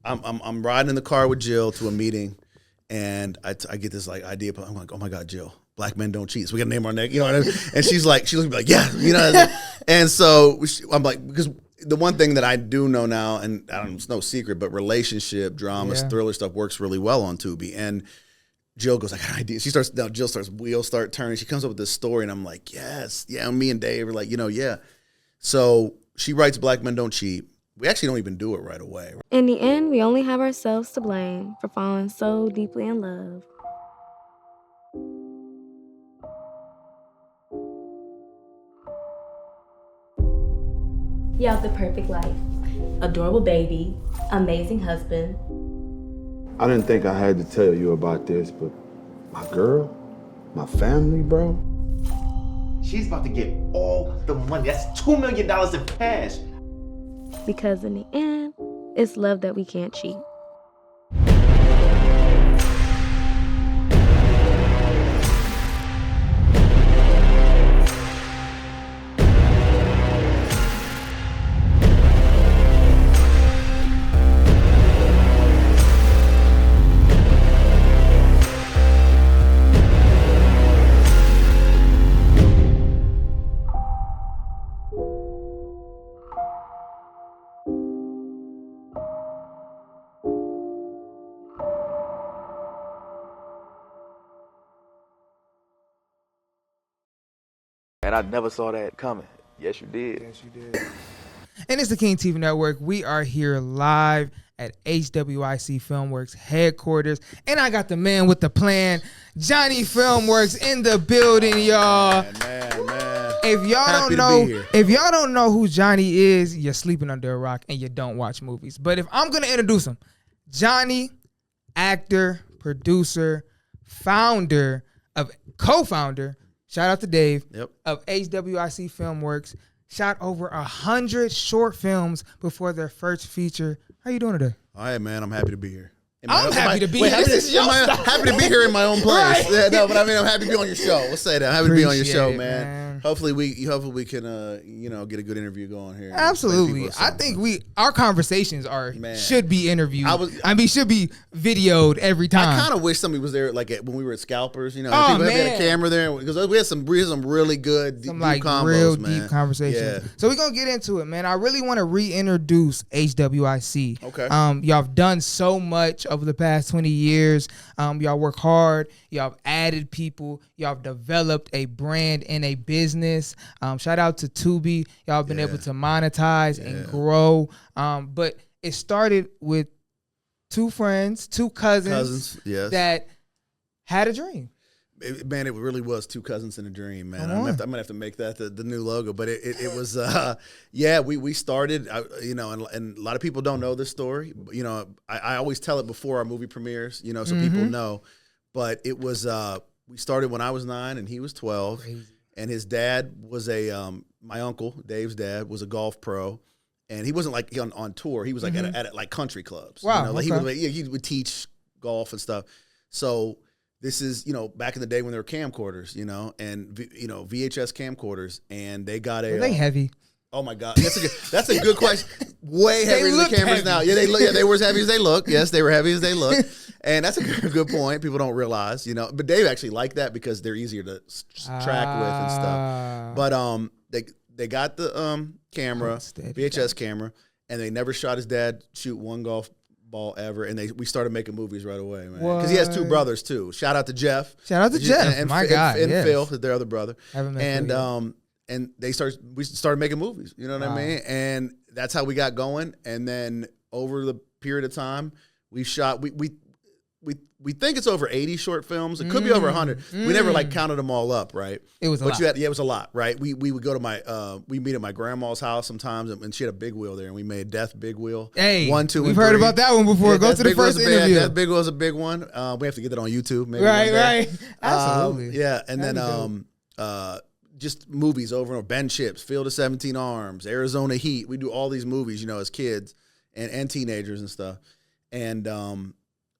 I'm riding in the car with Jill to a meeting, and I get this like idea. I'm like, oh my God, Jill, black men don't cheat. So we got to name our neck, you know what I mean? And she looks at me like, yeah, you know. And so I'm like, because the one thing that I do know now, and I don't, it's no secret, but relationship dramas, thriller stuff works really well on Tubi. And Jill goes, I got an idea. Jill starts, wheels start turning. She comes up with this story, and I'm like, yes, yeah. And me and Dave are like, yeah. So she writes Black Men Don't Cheat. We actually don't even do it right away. In the end, we only have ourselves to blame for falling so deeply in love. You have the perfect life. Adorable baby, amazing husband. I didn't think I had to tell you about this, but my girl, my family, bro. She's about to get all the money. That's $2 million in cash. Because in the end, it's love that we can't cheat. And I never saw that coming. Yes, you did. Yes, you did. And it's the King TV Network. We are here live at HWIC Filmworks headquarters. And I got the man with the plan, Johnny Filmworks, in the building, y'all. Man. If y'all don't know who Johnny is, you're sleeping under a rock and you don't watch movies. But if I'm gonna introduce him, Johnny, actor, producer, co-founder, shout out to Dave, of HWIC Filmworks. Shot over 100 short films before their first feature. How you doing today? All right, man. I'm happy to be here. I'm happy to be here. Happy to be here in my own place. Right. Yeah, no, but I mean, I'm happy to be on your show. Let's say that. I'm happy to be on your show, man. Hopefully we can get a good interview going here. Absolutely. I think our conversations should be interviewed. Should be videoed every time. I kind of wish somebody was there, like when we were at Scalpers. You know, people had a camera there because we had some really good deep combos, deep conversations. Yeah. So we're gonna get into it, man. I really want to reintroduce HWIC. Okay. Y'all have done so much over the past 20 years. Y'all work hard. Y'all have added people. Y'all have developed a brand and a business. Shout out to Tubi. Y'all have been able to monetize and grow. But it started with two cousins that had a dream. It really was two cousins in a dream, man. I'm gonna have to make that the new logo. But it was we started, and a lot of people don't know this story. You know, I always tell it before our movie premieres, you know, so people know. But it was we started when I was 9 and he was 12. Crazy. And his dad was my uncle, Dave's dad, was a golf pro. And he wasn't like on tour. He was like at like country clubs. Wow. You know, like he would teach golf and stuff. So this is, back in the day when there were camcorders, and VHS camcorders, and they got Were they heavy? Oh my God, that's a good question. Way heavier than the cameras now. Yeah, they were as heavy as they look. Yes, they were heavy as they look, and that's a good point. People don't realize, But Dave actually liked that because they're easier to track with and stuff. But they got the camera, VHS camera, and they never shot his dad shoot one golf ball ever, and we started making movies right away, man. Because he has two brothers too. Shout out to Jeff. And my guy, and Phil, their other brother. And we started making movies. You know what I mean? And that's how we got going. And then over the period of time, we shot. We think it's over 80 short films. It could be over 100. We never counted them all up, right? It was a lot. It was a lot, right? We would go to we meet at my grandma's house sometimes, and she had a big wheel there, and we made Death Big Wheel. Hey, 1, 2, we've heard about that one before. Go to the first interview. Death Big Wheel is a big one. We have to get that on YouTube, maybe. Right. Absolutely. And then just movies over and over. Ben Chips, Field of 17 Arms, Arizona Heat. We do all these movies, as kids and teenagers and stuff. And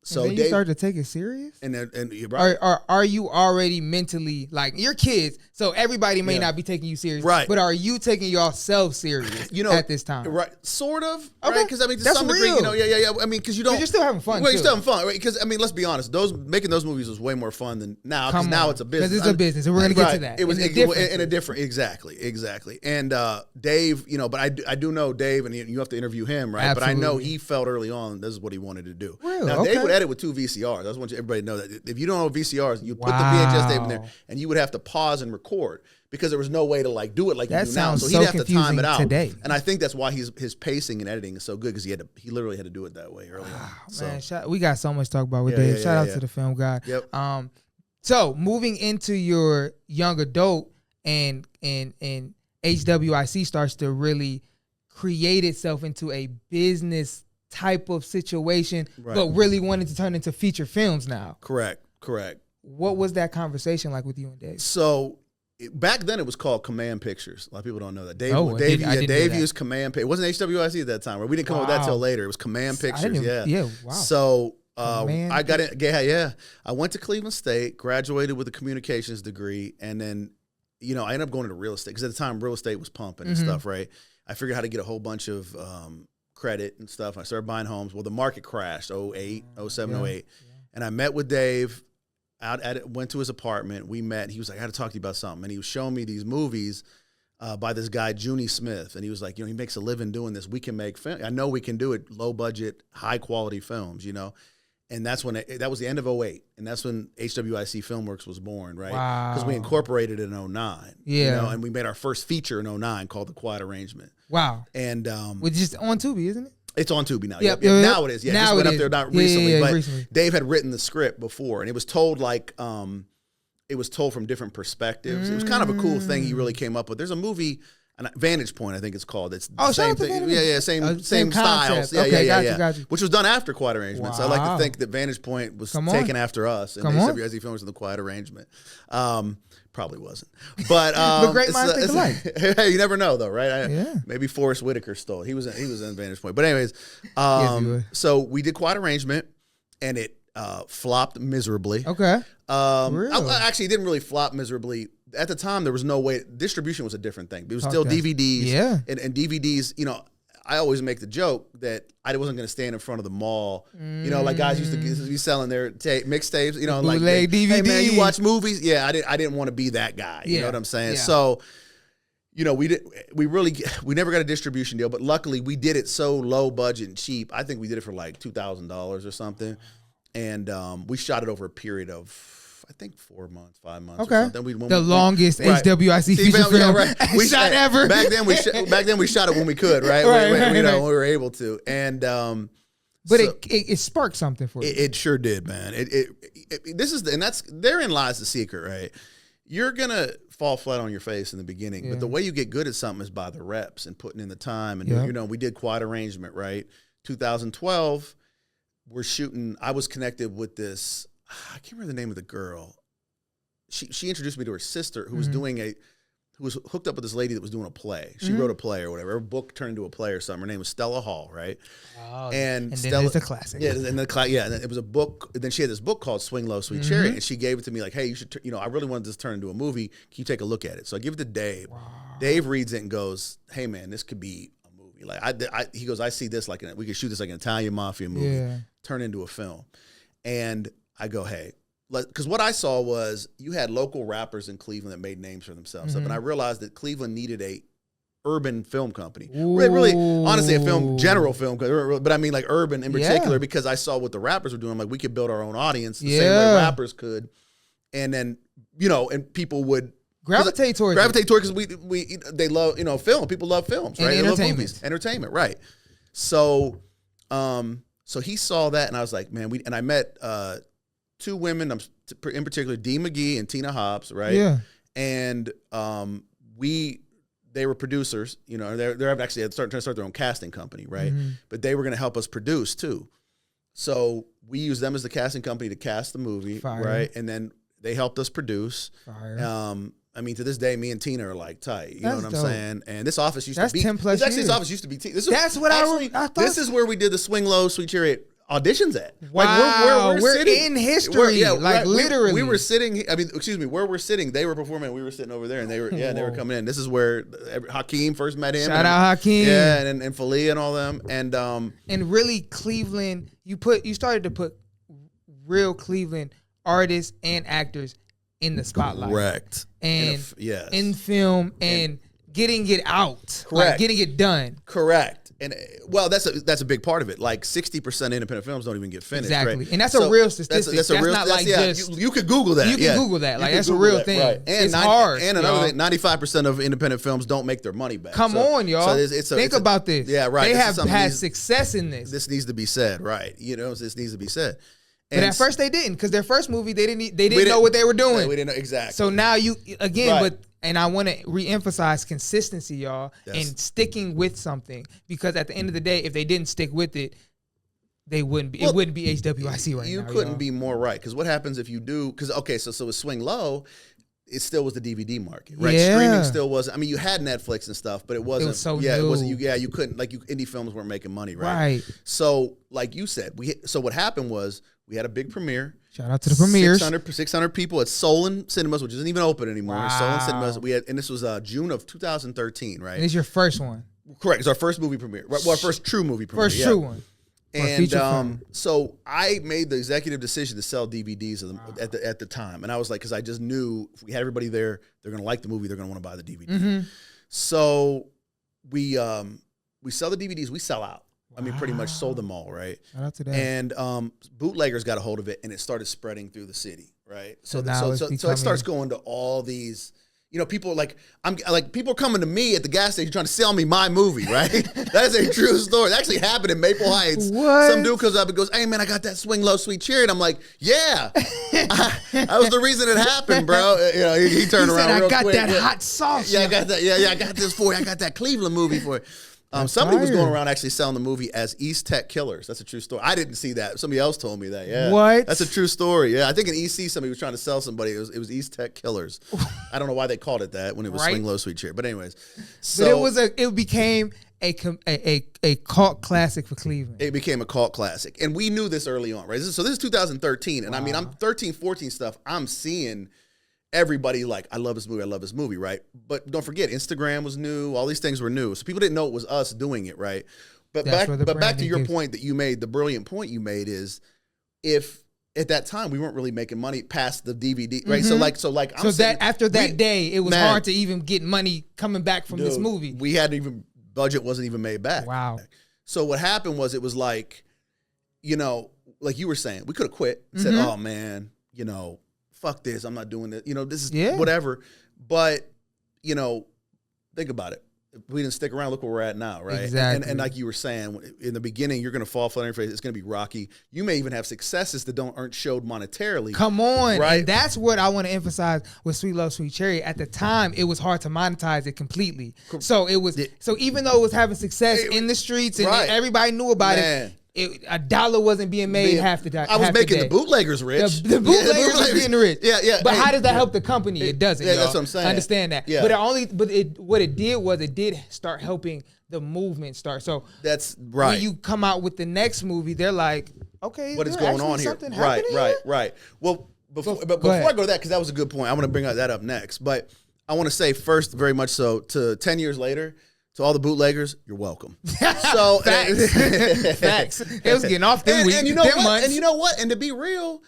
So and then you start to take it serious. and you're right. Are you already mentally like your kids? So everybody may not be taking you serious, right? But are you taking yourself serious? At this time, right? Sort of, okay. right? Because I mean, to That's some degree, real. yeah. I mean, because you don't. You're still having fun. Well, too. you're still having fun, right? Because I mean, let's be honest. Making those movies was way more fun than now. Because now it's a business. Because it's a business, and we're gonna get to that. It was in a different, exactly. And Dave, but I do know Dave, and you have to interview him, right? Absolutely. But I know he felt early on this is what he wanted to do. Real? Now Okay. Dave would edit with 2 VCRs. I just want everybody to know that if you don't know VCRs, you put the VHS tape in there, and you would have to pause and record because there was no way to like do it like That you do now. sounds So so he'd have to time it out. today. And I think that's why his pacing and editing is so good because he literally had to do it that way early on. So. Man, we got so much to talk about with Dave. Shout out to the film guy. Yep. So moving into your young adult and HWIC starts to really create itself into a business type of situation, but really wanted to turn into feature films now. Correct. What was that conversation like with you and Dave? So back then it was called Command Pictures. A lot of people don't know that. Dave used Command Pictures. It wasn't HWIC at that time. Right? We didn't come up with that till later. It was Command Pictures. Wow. So I got it. Yeah. I went to Cleveland State, graduated with a communications degree, and then I ended up going into real estate because at the time real estate was pumping and stuff. Right. I figured how to get a whole bunch of credit and stuff. I started buying homes. Well, the market crashed 08, 07, 08. And I met with Dave went to his apartment. We met. He was like, I got to talk to you about something. And he was showing me these movies by this guy, Junie Smith. And he was like, he makes a living doing this. We can make film. I know we can do it, low budget, high quality films, And that's when that was the end of 08. And that's when HWIC Filmworks was born, right? Because we incorporated it in 09. Yeah. And we made our first feature in 09 called The Quiet Arrangement. Wow. And which is on Tubi, isn't it? It's on Tubi now. Yep. Now it is. Yeah, now it just went it up there is. not recently. But recently. Dave had written the script before, and it was told it was told from different perspectives. It was kind of a cool thing he really came up with. There's a movie, Vantage Point, I think it's called. It's the same thing. Same styles. Gotcha. Which was done after Quiet Arrangement. So I like to think that Vantage Point was taken after us and HWIC Films in the Quiet Arrangement. Probably wasn't, but great minds think alike. Hey, you never know though, right? Yeah. Maybe Forrest Whitaker stole. He was in Vantage Point, but anyways, so we did Quiet Arrangement, and it flopped miserably. Okay, actually, it didn't really flop miserably. At the time, there was no way. Distribution was a different thing. It was still DVDs, and DVDs. I always make the joke that I wasn't going to stand in front of the mall. Like guys used to be selling their mixtapes. Like DVD. Hey man, you watch movies? Yeah, I didn't want to be that guy. You know what I'm saying? Yeah. So, we never got a distribution deal, but luckily we did it so low budget and cheap. I think we did it for like $2,000 or something, and we shot it over a period of, I think 4 months, 5 months. Okay. Or something. The longest HWIC feature film we shot ever. Back then we shot it when we could, right? When we were able to, and but it sparked something for you. It sure did, man. Therein lies the secret, right? You're gonna fall flat on your face in the beginning, but the way you get good at something is by the reps and putting in the time. And we did Quiet Arrangement, right? 2012, we're shooting. I was connected with this. I can't remember the name of the girl. She introduced me to her sister who was who was hooked up with this lady that was doing a play. She wrote a play or whatever. Her book turned into a play or something. Her name was Stella Hall, right? Oh, and Stella, then it's a classic. Yeah, and and it was a book. And then she had this book called Swing Low, Sweet Chariot, and she gave it to me like, hey, you should, I really wanted this to turn into a movie. Can you take a look at it? So I give it to Dave. Wow. Dave reads it and goes, hey man, this could be a movie. Like he goes, I see this like we could shoot this like an Italian mafia movie, turn into a film. And I go, hey, because what I saw was you had local rappers in Cleveland that made names for themselves. And I realized that Cleveland needed a urban film company. Really, honestly, a general film, but I mean like urban in particular, because I saw what the rappers were doing. I'm like, we could build our own audience the same way rappers could. And then, and people would gravitate towards it because they love, film. People love films, right? And they love movies. Entertainment, right. So he saw that, and I was like, man, and I met two women, in particular, Dee McGee and Tina Hobbs, right? Yeah. And they were producers, they're actually trying to start their own casting company, right? But they were going to help us produce too. So we used them as the casting company to cast the movie, right? And then they helped us produce. I mean, to this day, me and Tina are like tight. You know what I'm saying? And this office used to be 10 plus years. This years. office used to be. This That's what I thought. This is where we did the Swing Low, Sweet Chariot auditions at. Wow, Like we're sitting, in history, like literally. We were sitting. I mean, excuse me, where we're sitting, they were performing. We were sitting over there, and they were they were coming in. This is where Hakeem first met him. Shout out Hakeem. Yeah, and Falia and all them, and really Cleveland. You started to put real Cleveland artists and actors in the spotlight. Correct. And yes, in film and getting it out. Correct. Like getting it done. Correct. And well, that's a big part of it. Like 60% independent films don't even get finished. Exactly, right? and that's a real statistic. That's a real. Not like just you could Google that. You can Google that. Like that's a real thing. Right. And it's hard. And another thing, 95% of independent films don't make their money back. Come on, y'all. So think about this. Yeah, right. They have had success in this. This needs to be said, right? You know, this needs to be said. But at first they didn't, because their first movie they didn't know what they were doing. We didn't know exactly. So now you again, Right. and I want to reemphasize consistency, y'all, and sticking with something, because at the end of the day, if they didn't stick with it, they wouldn't be. Well, it wouldn't be HWIC right now. You couldn't be more right, because what happens if you do? Because so with Swing Low, it still was the DVD market, right? Yeah. Streaming still was. I mean, you had Netflix and stuff, but it wasn't. It was so yeah, new. it wasn't. You couldn't indie films weren't making money, right? Right. So like you said, so what happened was we had a big premiere. Shout out to the premieres. 600 people at Solon Cinemas, which isn't even open anymore. Wow. Solon Cinemas. And this was June of 2013, right? And it's your first one. Correct. It's our first movie premiere. Well, our first true movie premiere. First true one. And so I made the executive decision to sell DVDs at the time, and I was like, because I just knew if we had everybody there, they're gonna like the movie, they're gonna want to buy the DVD. Mm-hmm. So we sell the DVDs, we sell out. I mean, pretty much sold them all, right? Shout out to that. And bootleggers got a hold of it, and it started spreading through the city, right? So it starts going to all these. You know, people people are coming to me at the gas station trying to sell me my movie, right? That's a true story. It actually happened in Maple Heights. What? Some dude comes up and goes, "Hey man, I got that Swing Low Sweet Cherry," and I'm like, "Yeah, that was the reason it happened, bro." You know, he turned around. Said, real I got quick. that hot sauce. Yeah, I got that. Yeah, I got this for you. I got that Cleveland movie for you. Somebody was going around actually selling the movie as East Tech Killers. That's a true story. I didn't see that. Somebody else told me that. Yeah. What? That's a true story. Yeah. I think in EC somebody was trying to sell somebody. It was East Tech Killers. I don't know why they called it that when it was Swing Low Sweet Cherry. But anyways, so but it became a cult classic for Cleveland. It became a cult classic, and we knew this early on, right? So this is 2013, and I mean, I'm 13, 14 stuff. I'm seeing everybody like, I love this movie, right? But don't forget, Instagram was new. All these things were new. So people didn't know it was us doing it, right? But back to your point that you made, the brilliant point you made is, if at that time we weren't really making money past the DVD, right? Mm-hmm. So after that day, it was hard to even get money coming back from this movie. We hadn't even, budget wasn't even made back. Wow. So what happened was, it was like, you know, like you were saying, we could have quit and said, oh man, you know, fuck this, I'm not doing this. You know, this is whatever. But, you know, think about it. If we didn't stick around, look where we're at now, right? Exactly. And like you were saying, in the beginning, you're going to fall flat on your face. It's going to be rocky. You may even have successes that aren't showed monetarily. Come on. Right? And that's what I want to emphasize with Sweet Low Sweet Cherry. At the time, it was hard to monetize it completely. So even though it was having success in the streets and everybody knew about it, a dollar wasn't being made half the time. I was making the bootleggers rich. The bootleggers were getting rich. Yeah. But how does that help the company? It doesn't. Yeah, y'all. that's what I'm saying. I understand that. Yeah. What it did was it did start helping the movement start. So that's right. When you come out with the next movie, they're like, okay, what is going on here? Right. Well, before I go to that, because that was a good point, I want to bring that up next. But I want to say first, very much so, to 10 years later, to all the bootleggers, you're welcome. So Facts. It was getting off them weeks. And you know what? Months. And you know what? And to be real,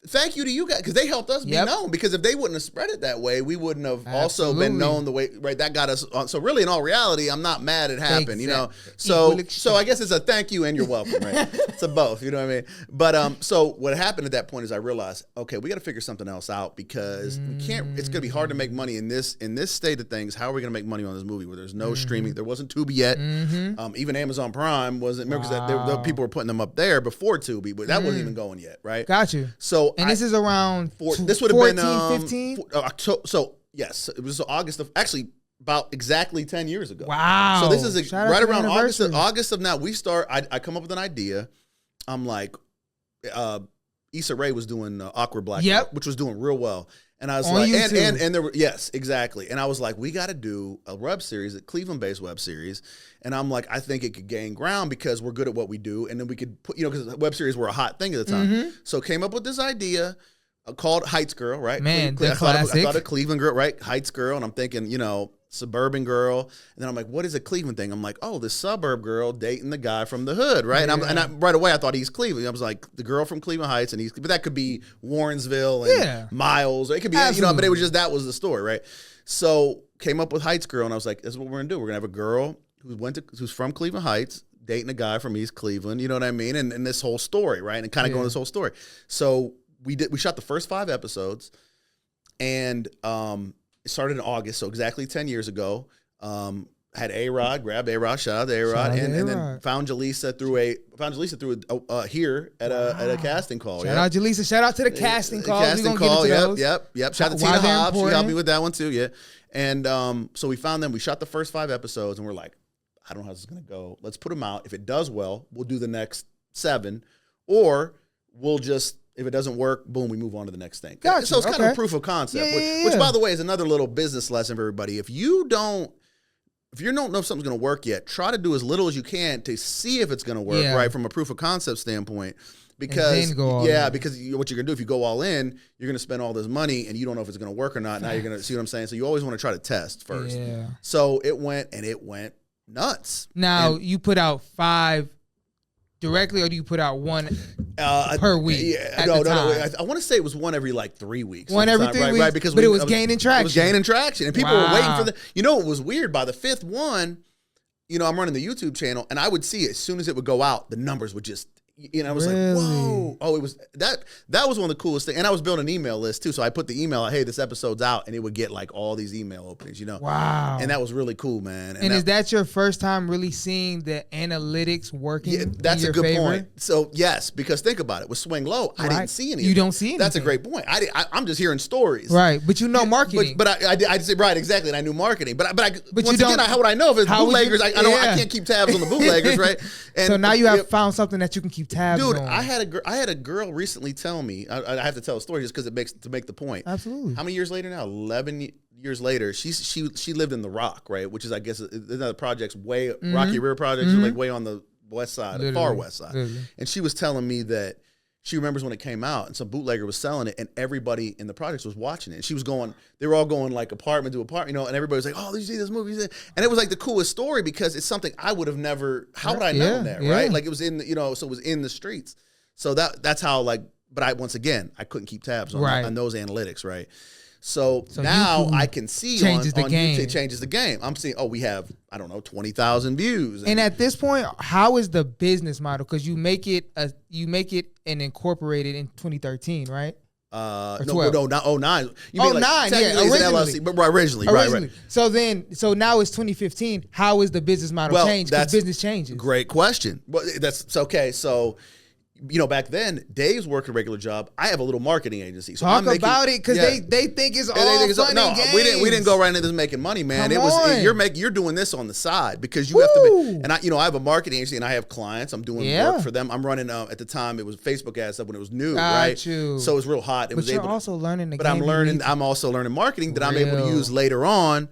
thank you to you guys, because they helped us be known. Because if they wouldn't have spread it that way, we wouldn't have also been known the way, right? That got us on. So really, in all reality, I'm not mad it happened, you know? So I guess it's a thank you and you're welcome, right? It's a both, you know what I mean? But so what happened at that point is I realized, okay, we got to figure something else out, because we can't, it's going to be hard to make money in this state of things. How are we going to make money on this movie where there's no streaming? There wasn't Tubi yet. Even Amazon Prime wasn't, remember, because people were putting them up there before Tubi, but that wasn't even going yet, right? Got you. So this is around this would have been 15? So yes, it was August of, actually about exactly 10 years ago. Wow. So this is right around August of now. We start. I come up with an idea. I'm like, Issa Rae was doing Awkward Black, Yep. which was doing real well. And I was On like, YouTube. and there were, yes, exactly. And I was like, we got to do a web series, a Cleveland-based web series. And I'm like, I think it could gain ground because we're good at what we do. And then we could put, because web series were a hot thing at the time. Mm-hmm. So came up with this idea called Heights Girl, right? Man, I the classic. thought a Cleveland girl, right? Heights Girl. And I'm thinking, suburban girl. And then I'm like, what is a Cleveland thing? I'm like, oh, the suburb girl dating the guy from the hood, right? And right away I thought East Cleveland. I was like, the girl from Cleveland Heights and East, but that could be Warrensville and Miles. Or it could be, but it was just, that was the story, right? So came up with Heights Girl, and I was like, this is what we're gonna do. We're gonna have a girl who's from Cleveland Heights dating a guy from East Cleveland, you know what I mean? And this whole story, right? And kind of going this whole story. So we shot the first 5 episodes, and it started in August, so exactly 10 years ago. Had A-Rod, grabbed A-Rod, shout out to A-Rod, and then found Jalisa through here at a casting call. Shout out Jalisa. Shout out to the casting call. Casting call. Yep. Shout out to Tina Hobbs. She helped me with that one too. Yeah. And so we found them. We shot the first 5 episodes, and we're like, I don't know how this is gonna go. Let's put them out. If it does well, we'll do the next 7, or we'll just. If it doesn't work, boom, we move on to the next thing. Gotcha. So it's kind of a proof of concept, which by the way is another little business lesson for everybody. If you don't know if something's going to work yet, try to do as little as you can to see if it's going to work, right, from a proof of concept standpoint. Because what you're going to do if you go all in, you're going to spend all this money and you don't know if it's going to work or not. Now you're going to see what I'm saying. So you always want to try to test first. Yeah. So it went nuts. Now you put out 5 directly, or do you put out 1 per week? Yeah, no. I want to say it was 1 every 3 weeks. 1 every 3 weeks, right? Because it was gaining traction. It was gaining traction, and people were waiting for the. It was weird. By the 5th one, I'm running the YouTube channel, and I would see as soon as it would go out, the numbers would just. I was like, whoa. Oh, it was that was one of the coolest things. And I was building an email list too. So I put the email out, hey, this episode's out, and it would get all these email openings, Wow. And that was really cool, man. And is that your first time really seeing the analytics working? Yeah, that's a good point. So yes, because think about it. With Swing Low, I didn't see anything. You don't see anything. That's a great point. I'm just hearing stories. Right. But marketing. But I say right, exactly. And I knew marketing. But once again, how would I know if it's bootleggers? I can't keep tabs on the bootleggers, right? And so now you have found something that you can keep tabs on. Dude, I had a girl recently tell me, I have to tell a story just because it makes to make the point. Absolutely. How many years later now? 11 years later, she lived in the Rock, right? Which is, I guess, another project's way Rocky River projects are way on the west side, the far west side. Literally. And she was telling me that she remembers when it came out, and some bootlegger was selling it, and everybody in the projects was watching it. And she was going, they were all going apartment to apartment, and everybody was like, "Oh, did you see this movie?" And it was the coolest story because it's something I would have never. How would I know that, right? It was in so it was in the streets. So that's how but I couldn't keep tabs on those analytics, right? So now YouTube I can see on YouTube it changes the game. I'm seeing, we have, 20,000 views. And at this point, how is the business model? Because you make it and incorporate it in 2013, right? No, not 09. You mean 09, originally. LLC, but originally. Right. So now it's 2015. How is the business model changed? Because business changes. Great question. Well, that's okay. So, back then, Dave's working a regular job. I have a little marketing agency. So Talk about it, because they think it's all fun and games. We didn't go right into this making money, man. You're doing this on the side because you have to. And I have a marketing agency and I have clients. I'm doing work for them. I'm running at the time it was Facebook ad stuff when it was new, right? So it was real hot. Also learning the game. But I'm also learning marketing that I'm able to use later on.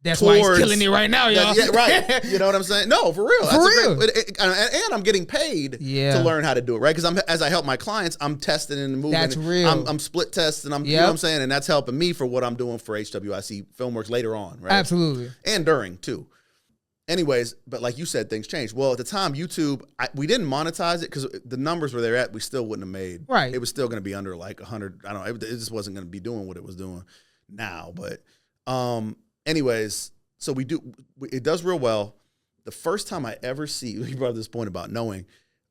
That's why he's killing it right now, y'all. Yeah, right. You know what I'm saying? No, for real. And I'm getting paid to learn how to do it, right? Because as I help my clients, I'm testing and moving. That's real. I'm split testing. You know what I'm saying? And that's helping me for what I'm doing for HWIC Filmworks later on, right? Absolutely. And during, too. Anyways, but like you said, things changed. Well, at the time, YouTube, we didn't monetize it because the numbers where they're at, we still wouldn't have made. Right. It was still going to be under 100. I don't know. It just wasn't going to be doing what it was doing now. But anyways, so it does real well. The first time I ever see, you brought up this point about knowing,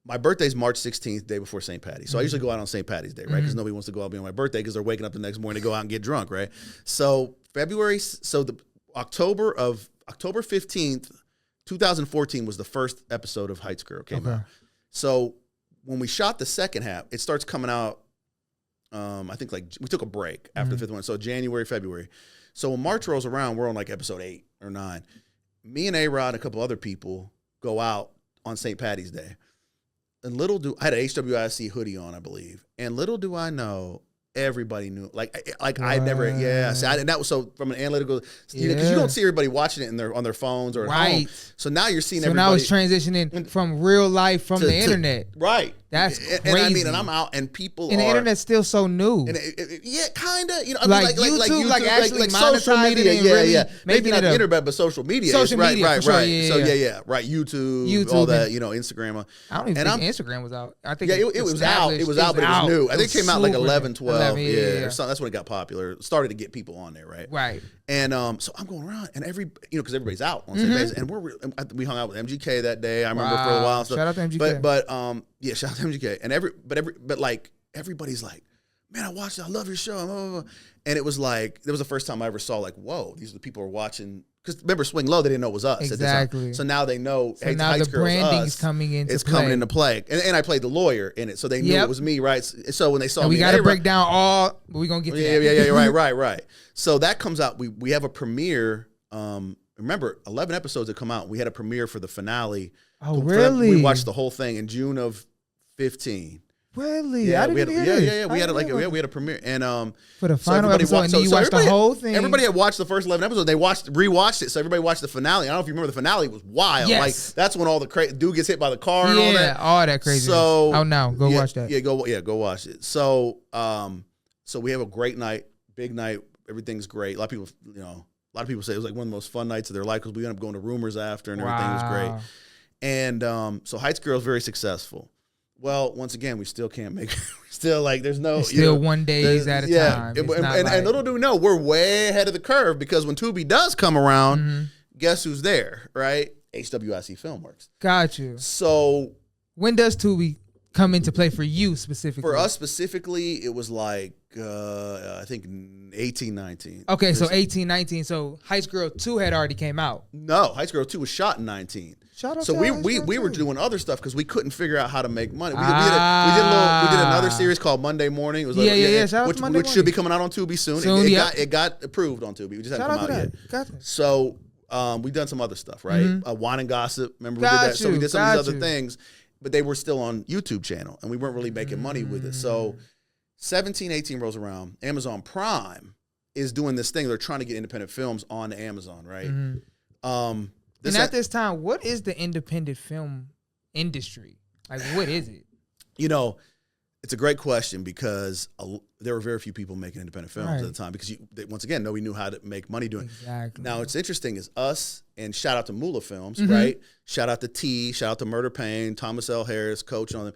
my birthday's March 16th, day before St. Patty's. So I usually go out on St. Patty's Day, right? Because nobody wants to go out on my birthday because they're waking up the next morning to go out and get drunk, right? So October 15th, 2014 was the first episode of Heights Girl came out. So when we shot the second half, it starts coming out, I think we took a break after the 5th one. So January, February. So when March rolls around, we're on episode 8 or 9. Me and A-Rod and a couple other people go out on St. Patty's Day. And I had an HWIC hoodie on, I believe. And little do I know, everybody knew. I never, and that was so from an analytical, because you don't see everybody watching it on their phones or at home. So now you're seeing everybody. So now it's transitioning from real life from the internet. Right. That's crazy. And I mean, and I'm out, and people and the internet's still so new. And kind of. You know, like YouTube, like actually like social media. Really maybe not the internet, but social media. Social media, right. Sure, So right. YouTube, all that. You know, Instagram. I don't even think Instagram was out. I think it was out. It was out, but it was new. I think it came out like 11, 12. Yeah. That's when it got popular. It started to get people on there, right? Right. And so I'm going around, and because everybody's out on the same basis, and we hung out with MGK that day. I remember for a while. So, shout out to MGK. But shout out to MGK. And everybody's like, man, I watched it. I love your show. And it was like, that was the first time I ever saw like, whoa, these are the people who are watching. Because remember, Swing Low, they didn't know it was us. Exactly. So now they know. So now the branding's coming into play. It's coming into play. And I played the lawyer in it, so they knew it was me, right? So when they saw me, we got to break down all. But we're gonna get to that. Yeah, right. So that comes out. We have a premiere. Remember, 11 episodes had come out. We had a premiere for the finale. Oh, really? We watched the whole thing in June of 15. Really? Yeah, I didn't hear this. We had a premiere, and for the final episode, and you watched the whole thing. Everybody had watched the first 11 episodes. They rewatched it, so everybody watched the finale. I don't know if you remember the finale was wild. Yes. Like that's when all the dude gets hit by the car and all that. All that crazy. So go watch that. Go watch it. So so we have a great night, big night. Everything's great. A lot of people say it was like one of the most fun nights of their life because we ended up going to Rumors after, and everything was great. And so Heights Girl is very successful. Well, once again, we still can't make. Still like there's no. It's still 1 days at a time. And little do we know, we're way ahead of the curve because when Tubi does come around, guess who's there, right? HWIC Filmworks. Got you. So when does Tubi come into play for you specifically? For us specifically, it was like I think 18, 19. Okay, so 18, 19. So Heights Girl 2 had already came out. No, Heights Girl 2 was shot in 19. So we were doing other stuff because we couldn't figure out how to make money. We did another series called Monday Morning. It was which should be coming out on Tubi soon. It got approved on Tubi. We just haven't come out yet. Gotcha. So we've done some other stuff, right? Wine and Gossip. Remember we did that. So we did some of these other things, but they were still on YouTube channel, and we weren't really making money with it. So 17, 18 rolls around. Amazon Prime is doing this thing. They're trying to get independent films on Amazon, right? And at this time, what is the independent film industry? Like, what is it? You know, it's a great question because there were very few people making independent films at the time because, once again, nobody knew how to make money doing it. Exactly. Now, what's interesting is us, and shout out to Moolah Films, right? Shout out to T, shout out to Murder Pain, Thomas L. Harris, Coach on them.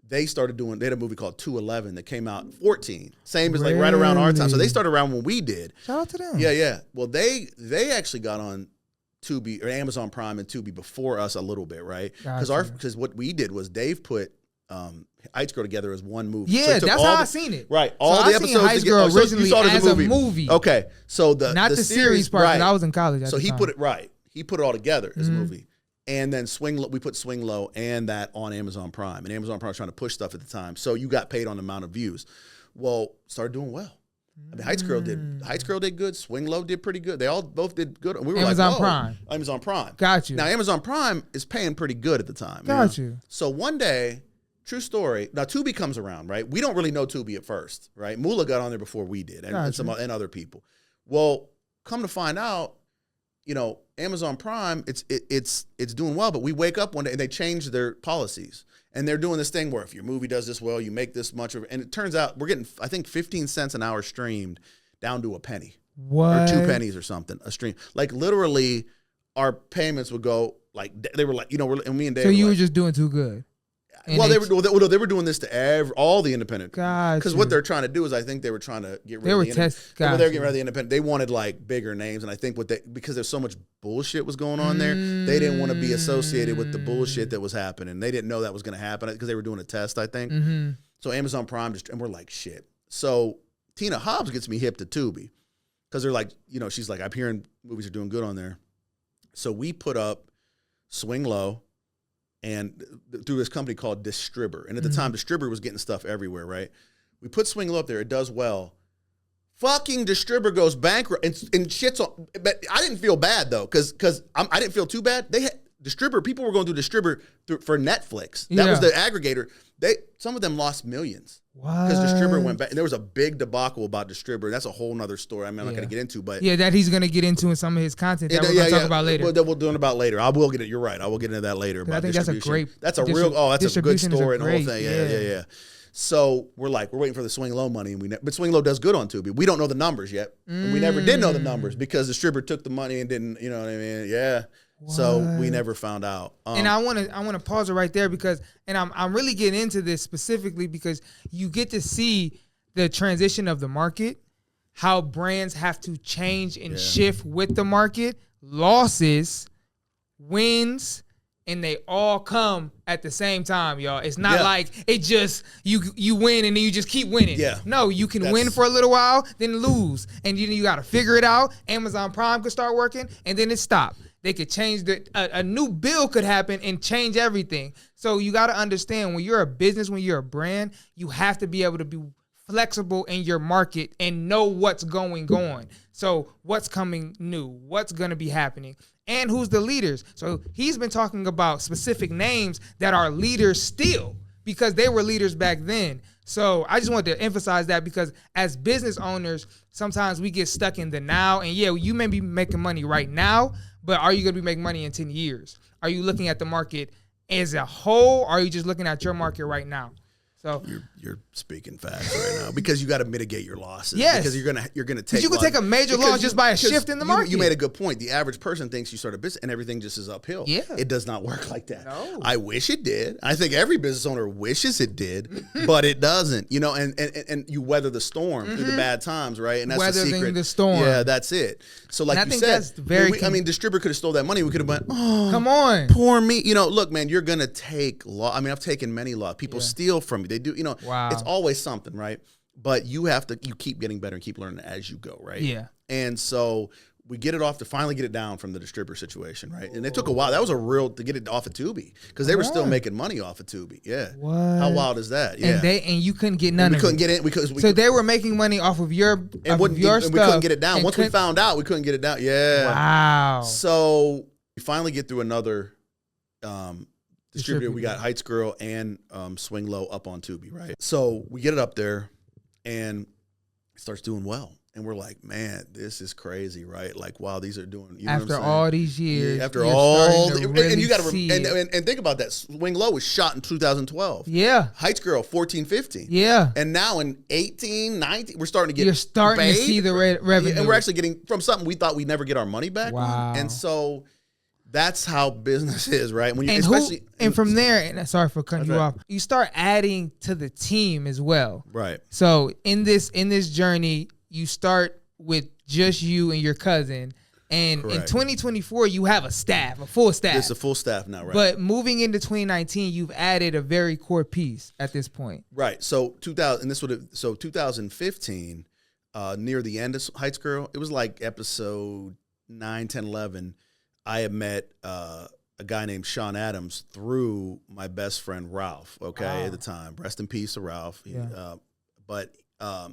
They had a movie called 211 that came out in 14. Same as like right around our time. So they started around when we did. Shout out to them. Yeah. Well, they actually got on Tubi or Amazon Prime and Tubi before us a little bit, right? Because what we did was Dave put Heights Girl together as one movie. Yeah, so that's how I seen it. Right, all the episodes. Heights Girl originally as a movie. Okay, so not the series part. Right. I was in college. So he put it right. He put it all together as a movie, and then we put Swing Low and that on Amazon Prime, and Amazon Prime was trying to push stuff at the time, so you got paid on the amount of views. Well, started doing well. I mean, Heights Girl did good. Swing Low did pretty good. They both did good. And we were Amazon Prime. Amazon Prime. Got you. Now, Amazon Prime is paying pretty good at the time. Got you. So one day, true story. Now Tubi comes around, right? We don't really know Tubi at first, right? Moolah got on there before we did, and other people. Well, come to find out, Amazon Prime, it's doing well, but we wake up one day and they change their policies. And they're doing this thing where if your movie does this well, you make this much of it. And it turns out we're getting, I think, 15 cents an hour streamed down to a penny. What? Or 2 pennies or something, a stream. Like literally our payments would go like, they were like, and me and Dave. So you were just doing too good. Well, they were doing this to all the independent. Gotcha. Because what they're trying to do is, I think they were trying to get rid of the independent. They were getting rid of the independent. They wanted like bigger names, and I think because there's so much bullshit was going on there, they didn't want to be associated with the bullshit that was happening. They didn't know that was going to happen because they were doing a test, I think. So Amazon Prime and we're like shit. So Tina Hobbs gets me hip to Tubi because they're like, she's like, I'm hearing movies are doing good on there. So we put up Swing Low. And through this company called Distribber. And at the time, Distribber was getting stuff everywhere, right? We put Swing Low up there. It does well. Fucking Distribber goes bankrupt and shit's on. But I didn't feel bad, though, because I didn't feel too bad. distributor. People were going through distributor for Netflix. That was the aggregator. Some of them lost millions. Because distributor went back. And there was a big debacle about distributor. That's a whole nother story. I'm not going to get into, but that he's going to get into in some of his content that we're going to talk about later. That we'll do about later. I will get it. You're right. I will get into that later. About I think that's a great. That's a real. Oh, that's a good story and the whole thing. Yeah. So we're waiting for the Swing Low money, but Swing Low does good on Tubi. We don't know the numbers yet. And we never did know the numbers because the distributor took the money and didn't. You know what I mean? Yeah. What? So we never found out. And I want to pause it right there because, and I'm really getting into this specifically because you get to see the transition of the market, how brands have to change and shift with the market, losses, wins, and they all come at the same time, y'all. It's not like it just you win and then you just keep winning. Yeah. No, you can win for a little while, then lose, and you got to figure it out. Amazon Prime could start working, and then it stopped. They could change a new bill could happen and change everything. So you got to understand when you're a business, when you're a brand, you have to be able to be flexible in your market and know what's going on. So what's coming new, what's going to be happening, and who's the leaders. So he's been talking about specific names that are leaders still because they were leaders back then. So I just wanted to emphasize that because as business owners, sometimes we get stuck in the now. And you may be making money right now, but are you going to be making money in 10 years? Are you looking at the market as a whole, or are you just looking at your market right now? So you're speaking fast right now because you got to mitigate your losses. Yes, because you're gonna take. You can take a major loss just by a shift in the market. You made a good point. The average person thinks you start a business and everything just is uphill. Yeah, it does not work like that. No, I wish it did. I think every business owner wishes it did, but it doesn't. You know, and you weather the storm through the bad times, right? And that's weathering the secret. The storm. Yeah, that's it. So like you said, I mean, distributor could have stole that money. We could have went, oh, come on, poor me. You know, look, man, you're gonna take loss. I mean, I've taken many loss. People steal from me. They do. You know, wow. It's always something, right? But you keep getting better and keep learning as you go, right? Yeah. And so we get it off to finally get it down from the distributor situation, right? And it took a while. That was to get it off of Tubi because they were still making money off of Tubi. Yeah. What? How wild is that? Yeah. And you couldn't get none of it. We couldn't get it because so they were making money off of your stuff. We couldn't get it down. Once we found out, we couldn't get it down. Yeah. Wow. So we finally get through another distributor. We got Heights Girl and Swing Low up on Tubi, right? So we get it up there, and it starts doing well. And we're like, man, this is crazy, right? Like, wow, these are doing. You know after all these years, after all, and you got to and think about that. Swing Low was shot in 2012. Yeah. Heights Girl 14, 15. Yeah. And now in 18, 19, we're starting to get. You're starting to see the revenue, and we're actually getting from something we thought we'd never get our money back. Wow. And so. That's how business is, right? When you, from there, and sorry for cutting you off, you start adding to the team as well. Right. So in this journey, you start with just you and your cousin, and in 2024, you have a full staff. It's a full staff now, right? But moving into 2019, you've added a very core piece at this point. Right. So 2015, near the end of Heights Girl, it was like episode 9, 10, 11. I had met a guy named Sean Adams through my best friend Ralph. Okay, at the time, rest in peace to Ralph. Yeah.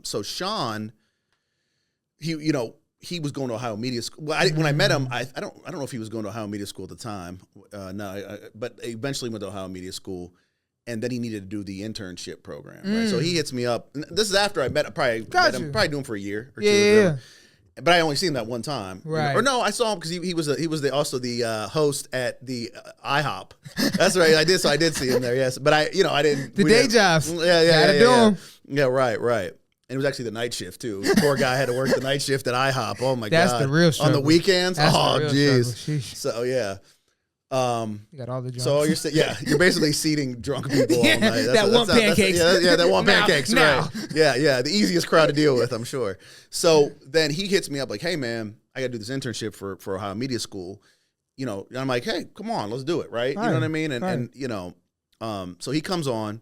So Sean, he was going to Ohio Media School. Well, when I met him, I don't know if he was going to Ohio Media School at the time. But eventually went to Ohio Media School, and then he needed to do the internship program. Right? So he hits me up. This is after I met him. Probably doing him for a year or two. Yeah. But I only seen him that one time, right? Or no, I saw him because he was also the host at the IHOP. That's right, I did. So I did see him there, yes. But I didn't. The day jobs, gotta do them. Yeah, right. And it was actually the night shift too. The poor guy had to work the night shift at IHOP. Oh my God, that's the real struggle. On the weekends. That's jeez. So yeah. You got all the jobs. So you're basically seating drunk people all night. That one pancakes. Right. Yeah. The easiest crowd to deal with, I'm sure. So then he hits me up like, hey man, I got to do this internship for Ohio Media School. You know, and I'm like, hey, come on, let's do it, right? You know what I mean? And you know, so he comes on.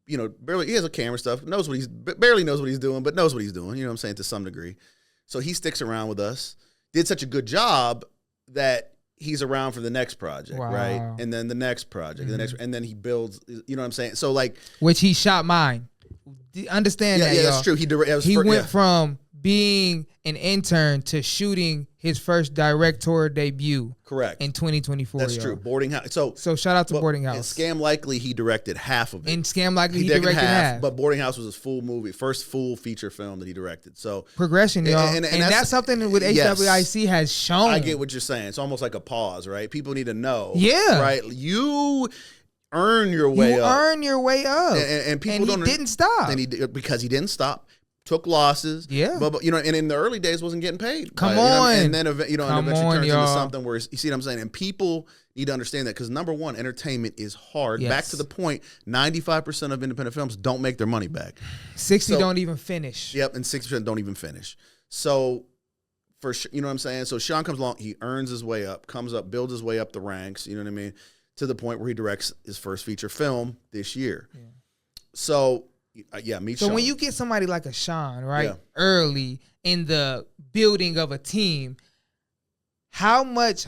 You know, barely he has a camera stuff. Barely knows what he's doing, but knows what he's doing. You know what I'm saying, to some degree. So he sticks around with us. Did such a good job that he's around for the next project, right? And then the next project, and then he builds. You know what I'm saying? So like, which he shot mine. Understand that? Yeah, that's true. He went from being an intern to shooting his first directorial debut. Correct. In 2024. That's true. Boarding House. So shout out to Boarding House. And Scam Likely, he directed half of it. In Scam Likely, he directed half. But Boarding House was his full movie, first full feature film that he directed. So progression, y'all. And that's something with HWIC has shown. I get what you're saying. It's almost like a pause, right? People need to know. Yeah. Right? You earn your way up. You earn your way up. And people he didn't stop. And because he didn't stop. Took losses, but you know, and in the early days wasn't getting paid. Come on, and then and eventually turns into something where you see what I'm saying. And people need to understand that because number one, entertainment is hard. Yes. Back to the point, 95% of independent films don't make their money back. 60 don't even finish. Yep, and 60% don't even finish. So for you know what I'm saying. So Sean comes along, he earns his way up, comes up, builds his way up the ranks. You know what I mean, to the point where he directs his first feature film this year. Yeah. So. Meet Sean. So when you get somebody like a Sean, right, early in the building of a team, how much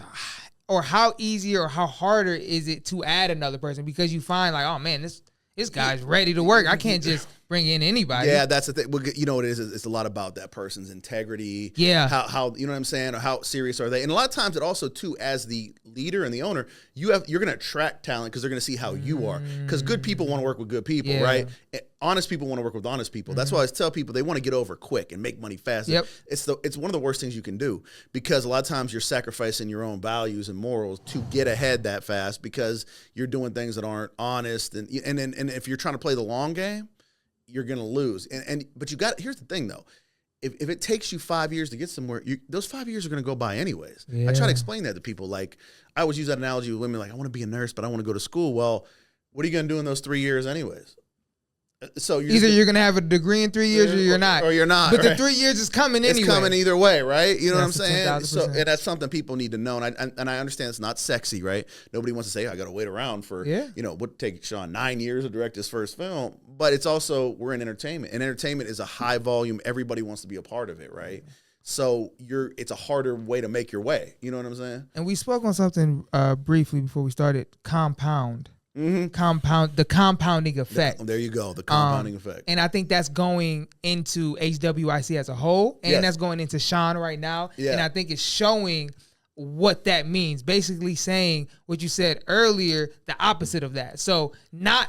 or how easy or how harder is it to add another person? Because you find like, oh man, this guy's ready to work. I can't just bring in anybody. Yeah, that's the thing. You know what it is? It's a lot about that person's integrity. Yeah. How you know what I'm saying? Or how serious are they? And a lot of times it also too, as the leader and the owner, you're going to attract talent because they're going to see how you are. Because good people want to work with good people, right? Honest people want to work with honest people. That's why I tell people they want to get over quick and make money fast. Yep. It's one of the worst things you can do because a lot of times you're sacrificing your own values and morals to get ahead that fast because you're doing things that aren't honest. And if you're trying to play the long game, you're going to lose. But here's the thing though. If it takes you 5 years to get somewhere, those 5 years are going to go by anyways. Yeah. I try to explain that to people. Like I always use that analogy with women. Like I want to be a nurse, but I want to go to school. Well, what are you going to do in those 3 years anyways? So you're gonna have a degree in 3 years or you're not. Or you're not. But the 3 years is coming anyway. It's coming either way, right? You know what I'm saying? So, and that's something people need to know. And I understand it's not sexy, right? Nobody wants to say, I got to wait around for, would take Sean 9 years to direct his first film. But it's also, we're in entertainment. And entertainment is a high volume. Everybody wants to be a part of it, right? So it's a harder way to make your way. You know what I'm saying? And we spoke on something briefly before we started, compound. Mm-hmm. The compounding effect. There you go, the compounding effect. And I think that's going into HWIC as a whole, and that's going into Sean right now. Yeah. And I think it's showing what that means. Basically saying what you said earlier, the opposite of that. So not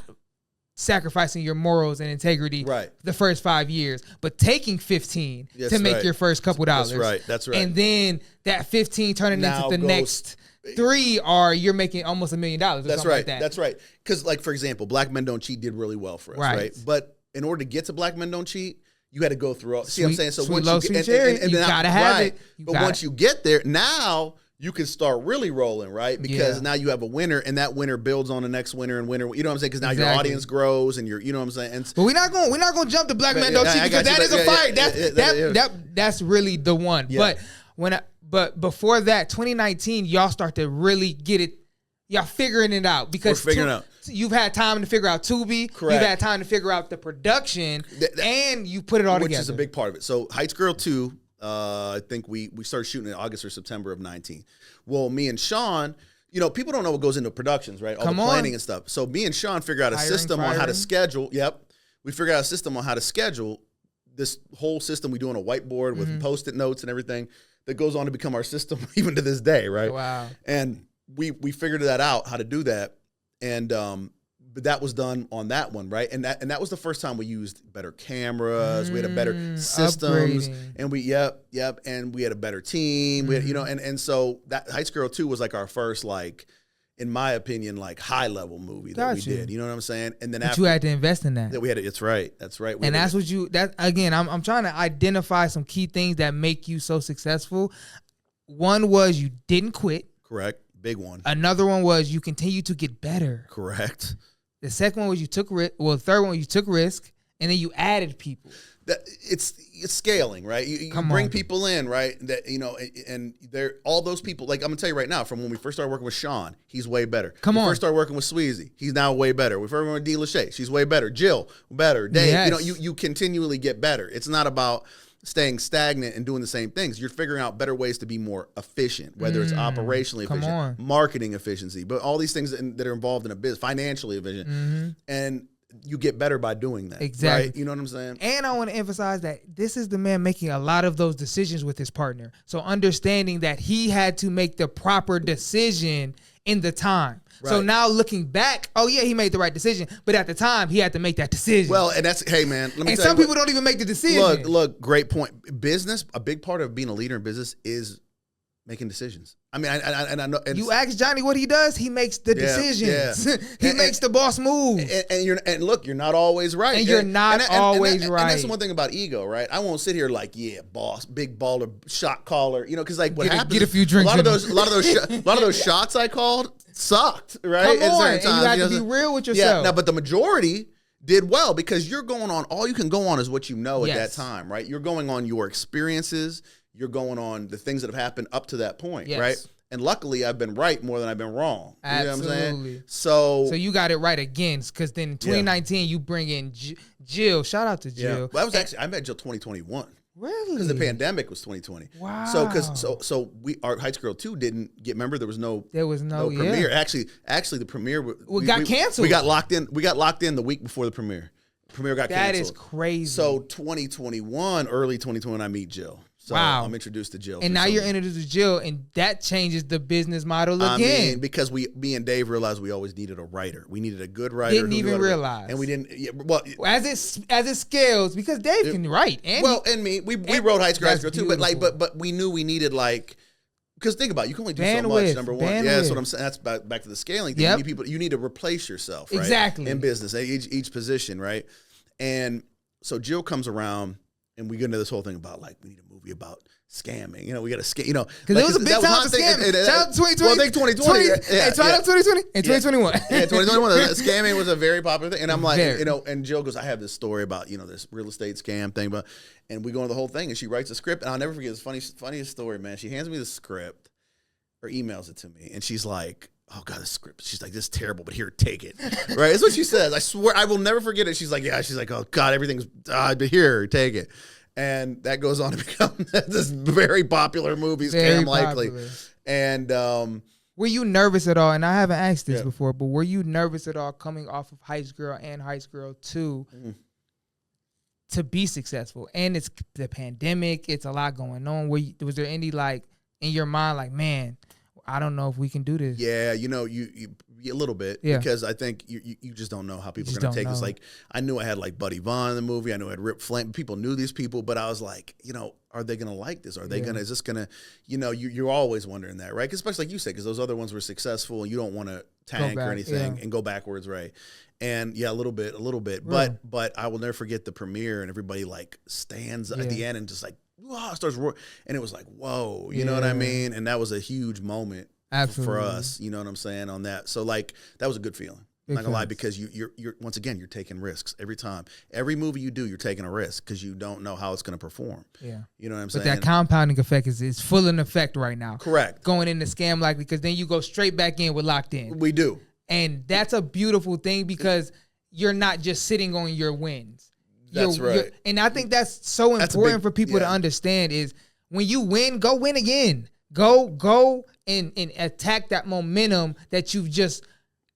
sacrificing your morals and integrity the first 5 years, but taking 15 to make your first couple dollars. That's right. And then that 15 turning into the next 3 you're making almost $1 million. That's right. Like that. That's right. Because, like, for example, Black Men Don't Cheat did really well for us, right? But in order to get to Black Men Don't Cheat, you had to go through all. See what I'm saying? So once you get, and you gotta have it. But once you get there, now you can start really rolling, right? Because now you have a winner, and that winner builds on the next winner and winner. You know what I'm saying? Because now your audience grows, and you know what I'm saying. And but we're not going to jump to Black Men Don't Cheat because that is a fight. That's really the one. Yeah. But before that, 2019, y'all start to really get it. Y'all figuring it out because you've had time to figure out Tubi. Correct. You've had time to figure out the production, and you put it all together. Which is a big part of it. So Heights Girl 2, I think we started shooting in August or September of 19. Well, me and Sean, people don't know what goes into productions, right? All the planning and stuff. So me and Sean figure out a system on how to schedule. Yep. We figured out a system on how to schedule this whole system we do on a whiteboard with Post-it notes and everything. That goes on to become our system even to this day, right? Wow. And we figured that out, how to do that. And but that was done on that one, right? And that was the first time we used better cameras, we had a better systems, and we and we had a better team. We had, and so that Heights Girl 2 was like our first, like, in my opinion, like high level movie that we did. You know what I'm saying? And then after you had to invest in that. We had it. That's right. And that's what I'm trying to identify some key things that make you so successful. One was you didn't quit. Correct. Big one. Another one was you continue to get better. Correct. The second one was you took risk. Well, the third one you took risk, and then you added people. It's scaling, right? You bring people in, right? That and they're all those people. Like, I'm gonna tell you right now, from when we first started working with Sean, he's way better. We first started working with Sweezy, he's now way better. We first worked with D. Lachey, she's way better. Jill, better. Dave, yes. You continually get better. It's not about staying stagnant and doing the same things. You're figuring out better ways to be more efficient, whether it's operationally efficient, marketing efficiency, but all these things that are involved in a business, financially efficient, and you get better by doing that. Exactly. Right? You know what I'm saying? And I want to emphasize that this is the man making a lot of those decisions with his partner. So understanding that he had to make the proper decision in the time. So Right. now looking back, oh yeah, he made the right decision. But at the time, he had to make that decision. Well, and that's, hey man, let me and tell some you people don't even make the decision. Look, great point. Business, a big part of being a leader in business is making decisions. I mean, I know. And You ask Johnny what he does, he makes the decisions. yeah. he And- makes the boss move. and look, you're not always right. And you're not always And right. that's the one thing about ego, right? I won't sit here like, yeah, boss, big baller, shot caller, because like what happens? get a few drinks A lot of in those, a lot of those shots I called sucked, right? Come At on, certain and you times, have to know, be real with Yeah, yourself. now, but the majority did well because you're going on. All you can go on is what you know at Yes. that time, right? You're going on your experiences. You're going on the things that have happened up to that point, Yes. right? And luckily, I've been right more than I've been wrong. You know what I'm Absolutely. saying? So you got it right again, because then in 2019 you bring in Jill. Shout out to yeah, Jill. well, I met Jill 2021 Really? because the pandemic was 2020. Wow. So our Heights Girl 2 didn't get. Remember, there was no yeah. premiere. Actually, the premiere got canceled. We got locked in. We got locked in the week before the premiere. Premiere got That canceled. is crazy. So 2021, early 2021, I meet Jill. So Wow. I'm introduced to Jill. and through now you're somebody. introduced to Jill, and that changes the business model I again. mean, because me and Dave realized we always needed a writer. We needed a good writer. Didn't who knew even how to write. realize. And we didn't. Yeah, well, as it scales, because Dave can write, and and me, we wrote Heights Girl that's too, but beautiful. but we knew we needed like. Because think about it, you can only do so Bandwidth, much. Number one, yeah, that's bandwidth. what I'm saying. That's back to the scaling thing. Yep. You need to replace yourself, right? Exactly. In business, at each position, right? And so Jill comes around, and we get into this whole thing about like we need a movie about scamming. We got to scam. because it was a big time for scamming. Shout out to 2020. Well, I think 2020. Hey, shout out 2020 and 2021. Yeah, 2021. Scamming was a very popular thing, and I'm like, Very. and Jill goes, I have this story about this real estate scam thing, and we go into the whole thing, and she writes a script, and I'll never forget this funniest story, man. She hands me the script, or emails it to me, and she's like, oh God, this script. She's like, this is terrible, but here, take it. Right? That's what she says. I swear, I will never forget it. She's like, yeah. She's like, oh God, everything's, but here, take it. And that goes on to become this very popular movie, Very Scam Likely. popular. And Were you nervous at all? And I haven't asked this Yeah. before, but were you nervous at all coming off of Heights Girl and Heights Girl 2 to be successful? And it's the pandemic. It's a lot going on. Was there any like in your mind like, man, I don't know if we can do this? yeah, you a little bit, Yeah. because I think you just don't know how people are just going to take don't this. know. Like, I knew I had like Buddy Vaughn in the movie. I knew I had Rip Flint. People knew these people, but I was like, are they going to like this? Are they going to, is this going to, you're always wondering that, right? 'Cause especially like you said, because those other ones were successful and you don't want to tank back, or anything yeah. and go backwards, right? And yeah, a little bit. Right. But I will never forget the premiere, and everybody like stands Yeah. at the end and just like, wow, starts roaring. And it was like, whoa, you know what I Yeah. mean? And that was a huge moment for Absolutely. us, you know what I'm saying, on that. So like that was a good feeling. I'm not gonna lie, because you're once again, you're taking risks every time. Every movie you do, you're taking a risk because you don't know how it's gonna perform. Yeah. You know what I'm But saying? that compounding effect is full in effect right now. Correct. Going into Scam Likely, because then you go straight back in with Locked In. We do. And that's a beautiful thing because you're not just sitting on your wins. That's right. And I think that's so That's a important big- for people to yeah. understand is when you win, go win again. Go and attack that momentum that you've just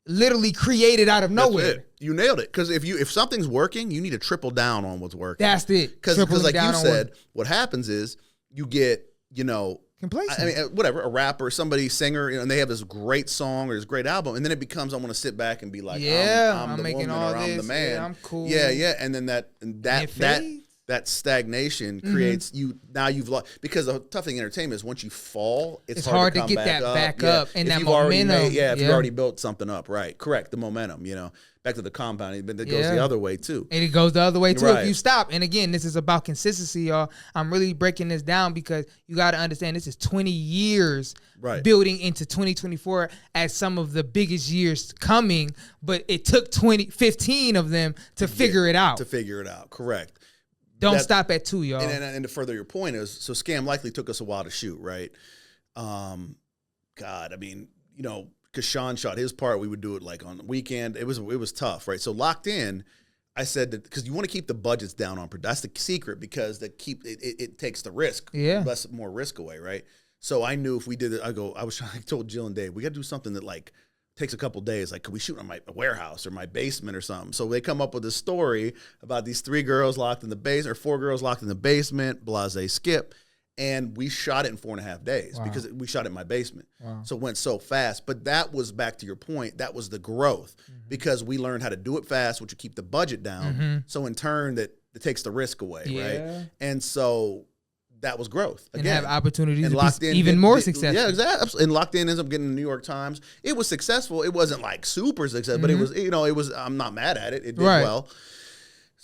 literally created out of That's nowhere. it. You nailed it. Because if something's working, you need to triple down on what's working. That's it. Because Tripling like down you on said, what happens is you get, complacent. I mean, whatever, a rapper, somebody, singer, and they have this great song or this great album, and then it becomes, I want to sit back and be like, Yeah, I'm I'm the making woman, all or I'm the this, man. yeah, I'm cool. Yeah, and then that it fades. that stagnation creates you've lost, because the tough thing in entertainment is once you fall, it's hard to come get back that up. back Yeah. up and If that you've already momentum. if you've Yeah. already built something up, right? Correct, the momentum. Back to the compounding, but that goes Yeah. the other way too. And it goes the other way too Right. if you stop. And again, this is about consistency, y'all. I'm really breaking this down because you got to understand this is 20 years Right. building into 2024 as some of the biggest years coming, but it took 15 of them to figure it out. To figure it out, correct. Don't that- stop at 2, y'all. And to further your point is, so Scam Likely took us a while to shoot, right? God, I mean, because Sean shot his part, we would do it like on the weekend. It was tough, right? So Locked In, I said that because you want to keep the budgets down on production. That's the secret, because it takes the risk, more risk away, right? So I knew if we did it, I told Jill and Dave, we got to do something that like takes a couple days. Like, could we shoot on my warehouse or my basement or something? So they come up with a story about these 3 girls locked in the basement, or 4 girls locked in the basement, blase skip. And we shot it in 4.5 days because we shot it in my basement. So it went so fast. But that was, back to your point, that was the growth because we learned how to do it fast, which would keep the budget down. So in turn, that it takes the risk away, right? And so that was growth. And have opportunities and to be even more successful. Yeah, exactly. And Locked In ends up getting the New York Times. It was successful. It wasn't like super successful, but it was, it was, I'm not mad at it. It did well.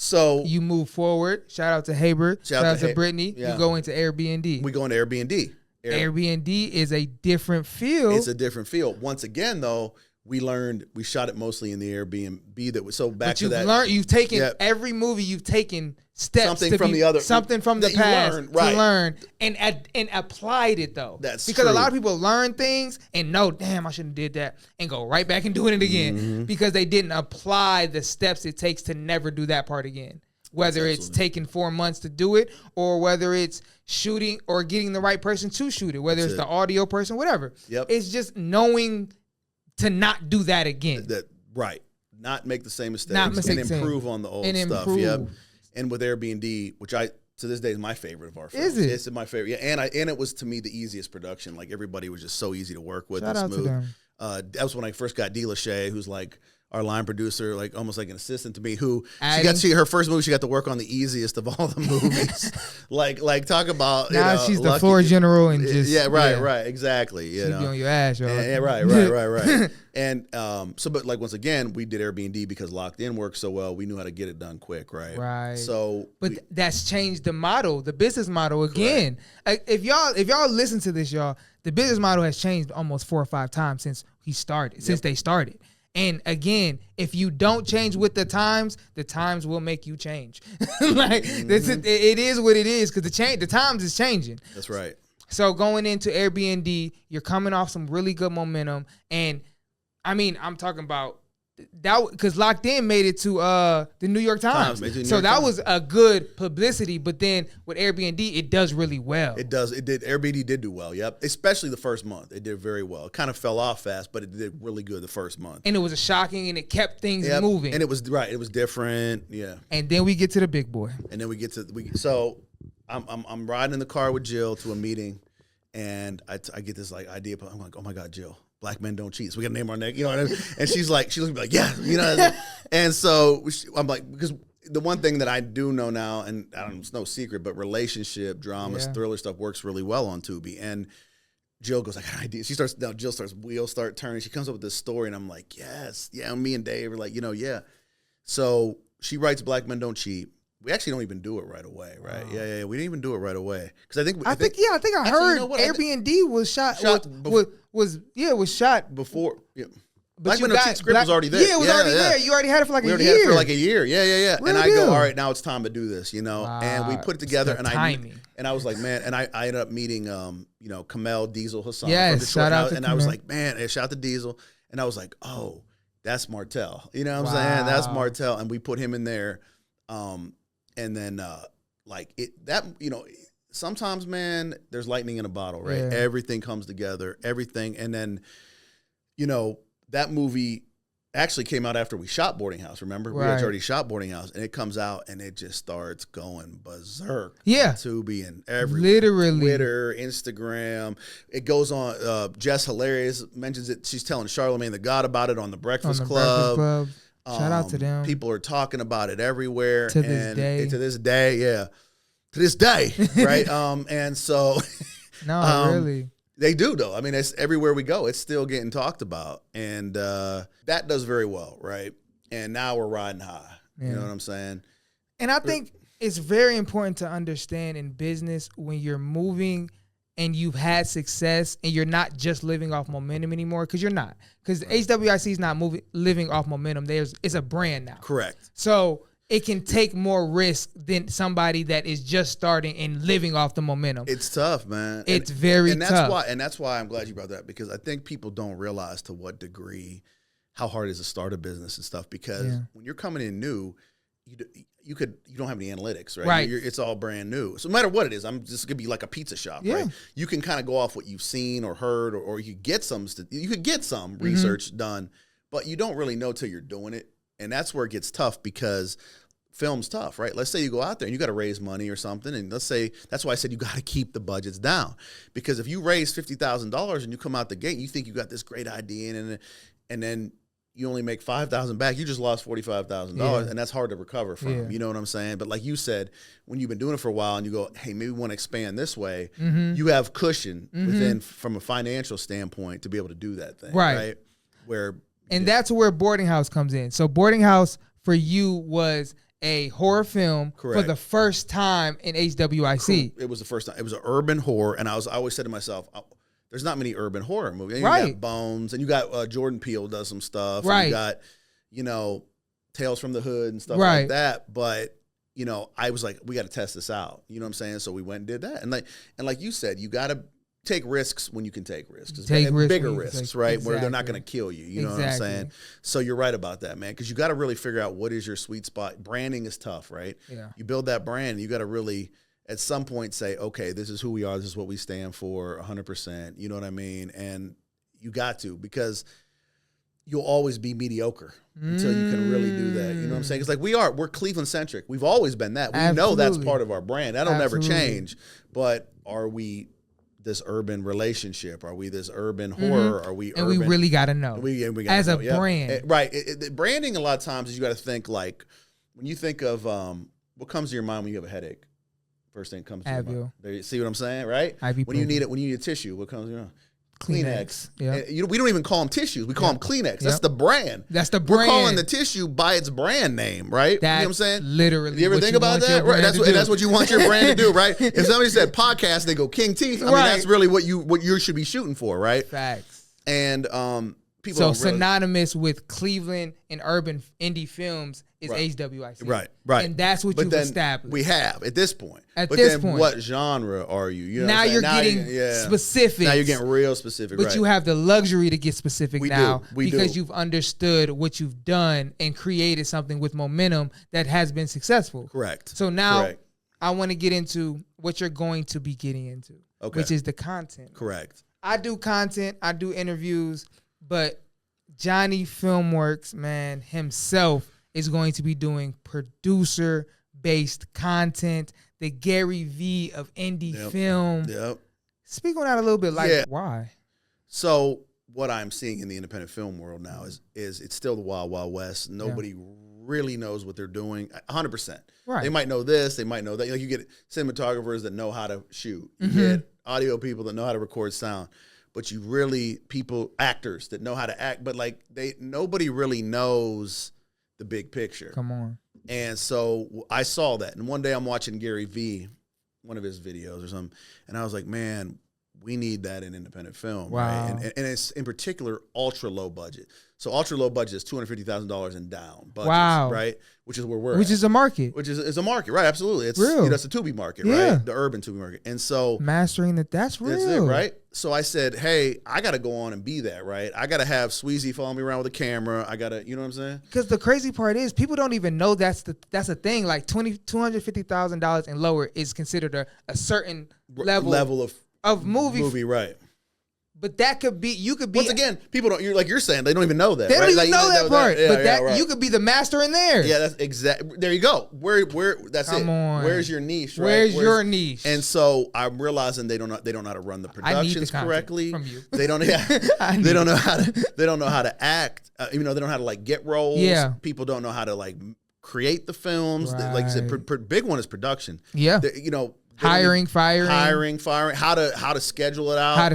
So you move forward. Shout out to Haber. Shout out to Brittany. Yeah. You go into Airbnb. We go into Airbnb. Airbnb is a different field. It's a different field. Once again, though, we shot it mostly in the Airbnb. That was so back to that. You've taken every movie. You've taken steps something from the past to learn and applied it though. That's because true. A lot of people learn things and know, damn, I shouldn't have did that, and go right back and doing it again because they didn't apply the steps it takes to never do that part again. Whether it's taking 4 months to do it, or whether it's shooting or getting the right person to shoot it, whether it's the audio person, whatever. It's just knowing to not do that again. Not make the same mistakes and improve on the old stuff. Yep. And with Airbnb, which to this day is my favorite of our films. Is it? It's my favorite. Yeah, and it was, to me, the easiest production. Like, everybody was just so easy to work with. Shout out smooth. to them. That was when I first got D. Lachey, who's like our line producer, like almost like an assistant to me, who her first movie, she got to work on the easiest of all the movies. like talk about, now she's the floor general and just right, exactly. She be on your ass, y'all. Yeah, right. And but like, once again, we did Airbnb because Locked In worked so well. We knew how to get it done quick, right? Right. So, but that's changed the model, the business model again. If y'all listen to this, y'all, the business model has changed almost 4 or 5 times since they started. And again, if you don't change with the times will make you change. It is what it is, because the times is changing. That's right. So going into Airbnb, you're coming off some really good momentum, and I mean, I'm talking about that because Locked In made it to the New York Times. So that was a good publicity. But then with Airbnb, it does really well. It does. It did. Airbnb did do well. Yep. Especially the first month. It did very well. It kind of fell off fast, but it did really good the first month. And it was shocking, and it kept things moving. And it was right. It was different. Yeah. And then we get to the big boy. And then we get to so I'm riding in the car with Jill to a meeting, and I get this like idea. I'm like, oh my God, Jill. Black men don't cheat. So we got to name our neck, you know what I mean? And she's like, yeah, you know. And so I'm like, because the one thing that I do know now, and it's no secret, but relationship, dramas, thriller stuff works really well on Tubi. And Jill goes, I got an idea. Jill starts, wheels start turning. She comes up with this story, and I'm like, yes. Yeah, me and Dave are like, yeah. So she writes Black Men Don't Cheat. We actually don't even do it right away, right? Wow. Yeah. We didn't even do it right away because I think I heard Airbnb was shot was shot before. Yeah. But Black Men Don't Cheat script was already there. Yeah, it was already there. You already had it for like a year. We already had it for like a year. Yeah. Real and I deal. go, all right, now it's time to do this, you know. Wow. And we put it together, It's the timing. And I was like, man, and I ended up meeting Kamel Diesel Hassan yes, from Detroit. Shout out to and I was like, man, shout out to Diesel. And I was like, oh, that's Martell. You know what I'm saying? That's Martell. And we put him in there. And then sometimes, man, there's lightning in a bottle, right? Yeah. Everything comes together, everything. And then, that movie actually came out after we shot Boarding House, remember? Right. We had already shot Boarding House, and it comes out, and it just starts going berserk. Yeah. Tubi and everywhere. Literally. Twitter, Instagram. It goes on. Jess Hilarious mentions it. She's telling Charlamagne the God about it on The Breakfast Club. Shout out to them. People are talking about it everywhere. To this day. To this day, yeah. To this day, right? And so... No, really. They do, though. I mean, it's everywhere we go. It's still getting talked about. And that does very well, right? And now we're riding high. Yeah. You know what I'm saying? And I think it's very important to understand in business when you're moving and you've had success and you're not just living off momentum anymore, because you're not. Because HWIC is not living off momentum. It's a brand now. Correct. So it can take more risk than somebody that is just starting and living off the momentum. It's tough, man. It's very tough. That's why I'm glad you brought that, because I think people don't realize to what degree how hard it is to start a business and stuff. Because when you're coming in new, you don't have any analytics, right? Right. It's all brand new. So no matter what it is, I'm just gonna be like a pizza shop, Yeah. right? You can kind of go off what you've seen or heard, or you could get some Mm-hmm. research done, but you don't really know till you're doing it, and that's where it gets tough because film's tough, right? Let's say you go out there and you got to raise money or something, and let's say that's why I said you got to keep the budgets down, because if you raise $50,000 and you come out the gate, and you think you got this great idea, and then you only make $5,000 back, you just lost $45,000, and that's hard to recover from. Yeah. You know what I'm saying? But like you said, when you've been doing it for a while and you go, hey, maybe we want to expand this way, you have cushion within from a financial standpoint to be able to do that thing, right? And that's where Boarding House comes in. So Boarding House for you was a horror film for the first time in HWIC. It was the first time. It was an urban horror, and I always said to myself, there's not many urban horror movies. You got Bones, and you got Jordan Peele does some stuff. Right. And you got, Tales from the Hood and stuff like that. But, I was like, we got to test this out. You know what I'm saying? So we went and did that. And like you said, you got to take risks when you can take risks. Bigger risks, right? Exactly. Where they're not going to kill you. You know what I'm saying? So you're right about that, man. Because you got to really figure out what is your sweet spot. Branding is tough, right? Yeah. You build that brand, and you got to really at some point say, okay, this is who we are. This is what we stand for 100%. You know what I mean? And you got to, because you'll always be mediocre until you can really do that. You know what I'm saying? It's like we're Cleveland centric. We've always been that. We know that's part of our brand. That'll never change. But are we this urban relationship? Are we this urban horror? Are we urban? And we really got to know. We gotta as know. a brand. Right. Branding a lot of times is you got to think like, when you think of what comes to your mind when you have a headache? First thing that comes to your mind. There, you see what I'm saying, right? When you need a tissue, what comes to your mind? Kleenex. Yeah. We don't even call them tissues. We call them Kleenex. That's the brand. We're calling the tissue by its brand name, right? You know what I'm saying? Literally. Do you ever think about that? Right. That's what you want your brand to do, right? If somebody said podcast, they go King Teeth. I mean, that's really what you should be shooting for, right? Facts. And people synonymous with Cleveland and urban indie films is HWIC. Right. And that's what you've established. We have at this point. Point. What genre are you? You know now you're getting specific. Now you're getting real specific. But you have the luxury to get specific now because you've understood what you've done and created something with momentum that has been successful. Correct. So now I want to get into what you're going to be getting into, which is the content. Correct. I do content. I do interviews. But Johnny Filmworks, man, himself is going to be doing producer-based content, the Gary V of indie film. Yep. Speak on that a little bit, why? So what I'm seeing in the independent film world now is it's still the wild, wild west. Nobody really knows what they're doing 100%. Right. They might know this, they might know that. Like you get cinematographers that know how to shoot. You get audio people that know how to record sound. But actors that know how to act, but nobody really knows the big picture. Come on. And so I saw that. And one day I'm watching Gary V, one of his videos or something, and I was like, man, we need that in independent film. Wow. Right? And it's in particular ultra low budget. So ultra low budget is $250,000 and down budgets, right? Which is where we're Which is a market. Which is a market, right? Absolutely. It's real. That's a Tubi market, right? The urban Tubi market. And so mastering that's real. That's it, right? So I said, hey, I got to go on and be that, right? I got to have Sweezy follow me around with a camera. I got to, you know what I'm saying? Because the crazy part is people don't even know that's the thing. Like $250,000 and lower is considered a certain level of movie, right? But that could be, you could be. Once again, people don't. You're saying they don't even know that. They don't right? even know that part. But you could be the master in there. Yeah, that's exactly. There you go. That's Come it. on. Where's your niche? Right? Where's your niche? And so I'm realizing they don't know how to run the productions correctly. From you. They don't. They don't know how to. They don't know how to act. They don't know how to get roles. Yeah. People don't know how to create the films. Right. Like you said, big one is production. Yeah. Hiring, firing, how to schedule it out, how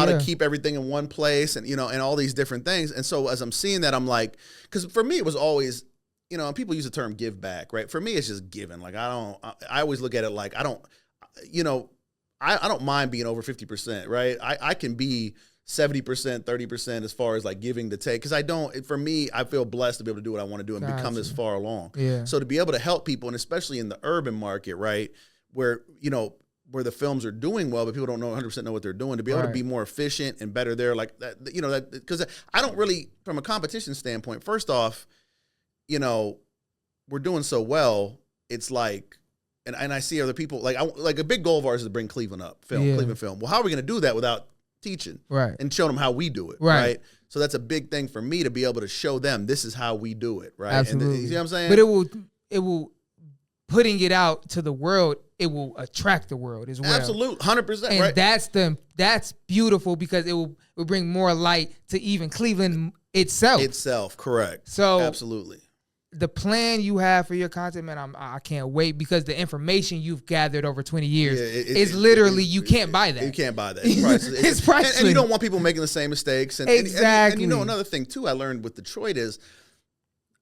to keep everything in one place, and and all these different things. And so as I'm seeing that, I'm like, because for me it was always, and people use the term give back, right? For me it's just giving. Like I always look at it like I don't mind being over 50%, right? I can be 70%, 30% as far as giving to take, because for me, I feel blessed to be able to do what I want to do and become this far along. Yeah. So to be able to help people, and especially in the urban market, right? Where the films are doing well, but people don't know 100% know what they're doing, to be able to be more efficient and better there, like that, because I don't really, from a competition standpoint, first off, we're doing so well. it's like, and I see other people, like a big goal of ours is to bring Cleveland up, Cleveland film. Well, how are we going to do that without teaching and showing them how we do it, right? So that's a big thing for me to be able to show them this is how we do it, right? Absolutely. And you see what I'm saying? But it will putting it out to the world, it will attract the world as well. Absolutely, 100%. And right? that's beautiful because it will bring more light to even Cleveland itself. Correct. So absolutely. The plan you have for your content, man, I can't wait because the information you've gathered over 20 years is literally you can't buy that. You can't buy that. It's priceless. It's priceless. And you don't want people making the same mistakes. And, exactly. And you know, another thing too I learned with Detroit is,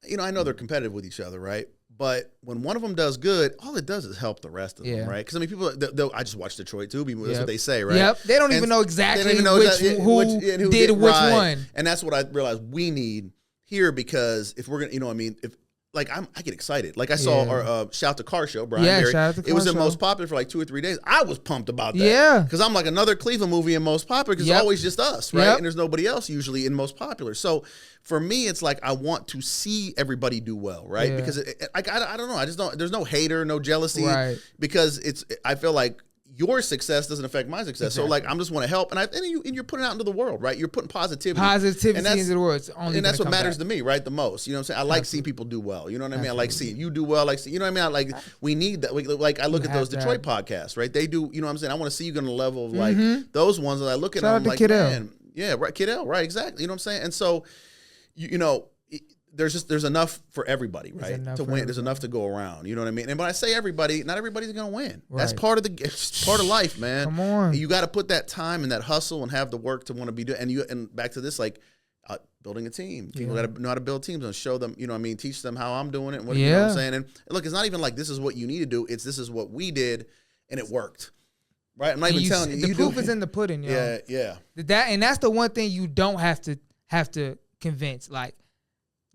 you know, I know they're competitive with each other, right? But when one of them does good, all it does is help the rest of them, right? Because I mean, people, I just watch Detroit too. That's what they say, right? Yep. They don't even know exactly who did which one. And that's what I realized we need here because if we're gonna, you know, I mean, if like I get excited. Like I saw our Shout to Car Show, Brian. Yeah, Shout to Car It was Show. the most popular for like 2 or 3 days. I was pumped about that. Yeah. Because I'm like another Cleveland movie in most popular because it's always just us, right? And there's nobody else usually in most popular. So for me, it's like I want to see everybody do well, right? Because I don't know. I just don't. There's no hater, no jealousy, right? Because I feel like your success doesn't affect my success. Exactly. So like I'm just want to help, and you're putting it out into the world, right? You're putting positivity into the world. And that's what matters to me, right? The most. You know what I'm saying? I like seeing people do well. You know what I mean? I like seeing you do well. You know what I mean? I like we need that. Like I look at those Detroit podcasts, right? They do. You know what I'm saying? I want to see you on the level of like those ones that I look at. Shout them, out like, to Kid man, yeah, right, Kid L, right? Exactly. You know what I'm saying? And so, you know. There's enough for everybody, right? To win. There's enough to go around. You know what I mean? And when I say everybody, not everybody's gonna win. Right. That's part of life, man. Come on. You got to put that time and that hustle and have the work to want to be doing. And back to this, like building a team. People got to know how to build teams and show them. You know what I mean? Teach them how I'm doing it. You know what I'm saying? And look, it's not even like this is what you need to do. It's this is what we did, and it worked. Right? I'm not even telling you. The proof is in the pudding, yo. Yeah. And that's the one thing you don't have to convince. Like.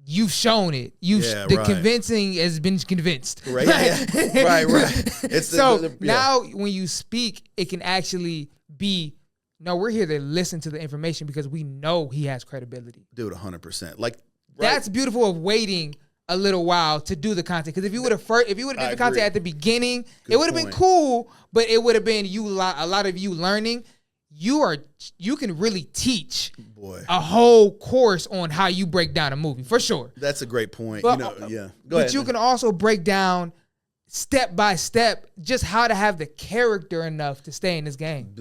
You've shown it. Convincing has been convinced. Right. Right. It's now when you speak, it can actually be. No, we're here to listen to the information because we know he has credibility. Dude, 100%. Like that's beautiful of waiting a little while to do the content. Because if you would have did the content at the beginning, it would have been cool. But it would have been a lot of you learning. You can really teach a whole course on how you break down a movie for sure. That's a great point. But, Go ahead. But you can also break down step by step just how to have the character enough to stay in this game.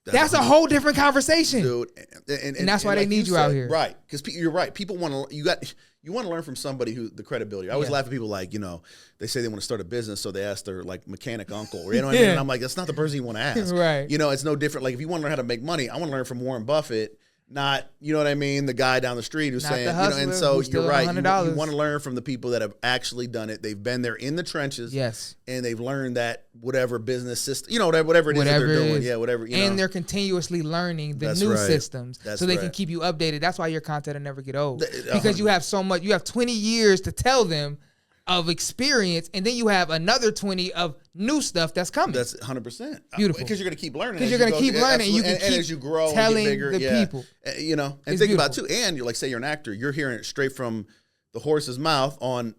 That's a whole different conversation, dude. And that's why they need you out here, right? Because you're right. People want to. You want to learn from somebody who the credibility. I always laugh at people like, you know, they say they want to start a business, so they ask their like mechanic uncle. You know what I mean? And I'm like, that's not the person you want to ask. Right. You know, it's no different. Like if you want to learn how to make money, I want to learn from Warren Buffett, not, you know what I mean, the guy down the street who's saying, you know, and so you're right. You want to learn from the people that have actually done it. They've been there in the trenches. Yes. And they've learned that whatever business system, you know, whatever it is that they're doing. Yeah, whatever. And they're continuously learning the new systems so they can keep you updated. That's why your content will never get old. Because you have so much, you have 20 years to tell them of experience, and then you have another 20 of new stuff that's coming. That's 100%. Beautiful. Because you're going to keep learning. Because you're going to keep learning. And you can keep as you grow telling and get bigger, the people. You know, and think about it too. And you're like, say you're an actor, you're hearing it straight from the horse's mouth on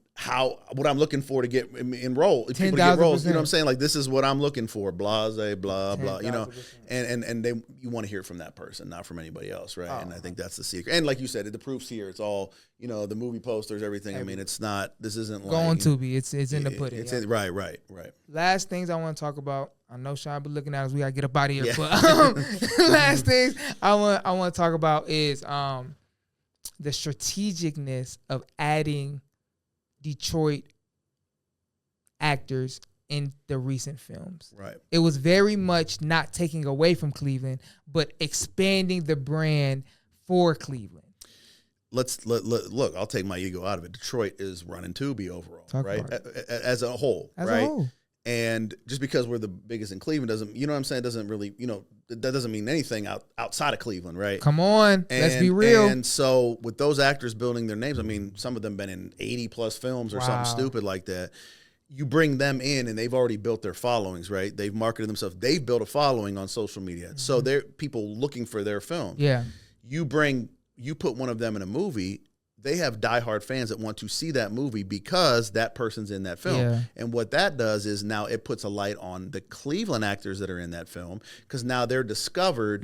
what I'm looking for to get enrolled. People to get roles. You know what I'm saying? Like, this is what I'm looking for. Blase, blah, blah. You know, and you want to hear it from that person, not from anybody else, right? And I think that's the secret. And like you said, the proof's here. It's all, you know, the movie posters, everything. I mean, it's not. This isn't like going to be. It's in the pudding. It's right. Last things I want to talk about. I know Sean been looking at us. We gotta get up out of here. But last things I want to talk about is the strategicness of adding Detroit actors in the recent films. Right. It was very much not taking away from Cleveland, but expanding the brand for Cleveland. Look, I'll take my ego out of it. Detroit is running Tubi overall, right? As a whole, right? And just because we're the biggest in Cleveland doesn't, you know what I'm saying, doesn't really, you know, that doesn't mean anything outside of Cleveland, right? Come on, let's be real. And so with those actors building their names, I mean, some of them been in 80 plus films or something stupid like that. You bring them in and they've already built their followings, right? They've marketed themselves. They've built a following on social media. Mm-hmm. So they're people looking for their film. Yeah. You put one of them in a movie, they have diehard fans that want to see that movie because that person's in that film. Yeah. And what that does is now it puts a light on the Cleveland actors that are in that film because now they're discovered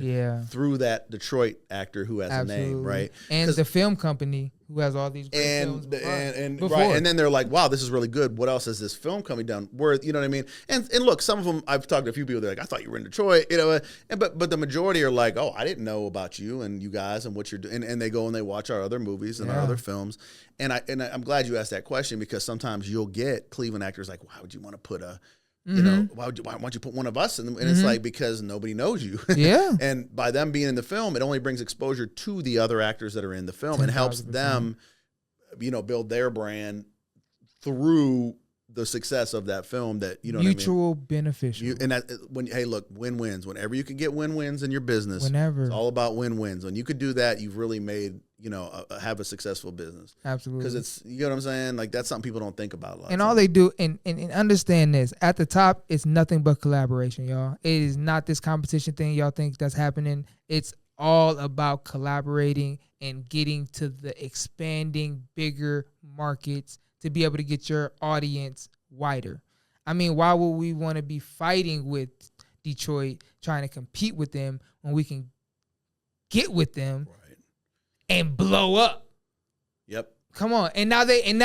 through that Detroit actor who has a name, right? And the film company who has all these great films and then they're like, wow, this is really good. What else has this film coming down? You know what I mean? And look, some of them, I've talked to a few people, they're like, I thought you were in Detroit, you know, but the majority are like, oh, I didn't know about you and you guys and what you're doing. And they go and they watch our other movies and our other films. And I'm glad you asked that question because sometimes you'll get Cleveland actors like, why would you want to put you know, why don't you put one of us in them? And it's like, because nobody knows you. Yeah. And by them being in the film, it only brings exposure to the other actors that are in the film and helps them, you know, build their brand through the success of that film that, you know mutual what I mean? Beneficial. And that, hey, look, win-wins. Whenever you can get win-wins in your business, it's all about win-wins. When you could do that, you've really made, you know, have a successful business. Absolutely. Because it's, you know what I'm saying? Like, that's something people don't think about a lot. And all they do, and understand this, at the top, it's nothing but collaboration, y'all. It is not this competition thing y'all think that's happening. It's all about collaborating and getting to the expanding, bigger markets to be able to get your audience wider. I mean, why would we want to be fighting with Detroit, trying to compete with them when we can get with them and blow up? Yep. Come on. And now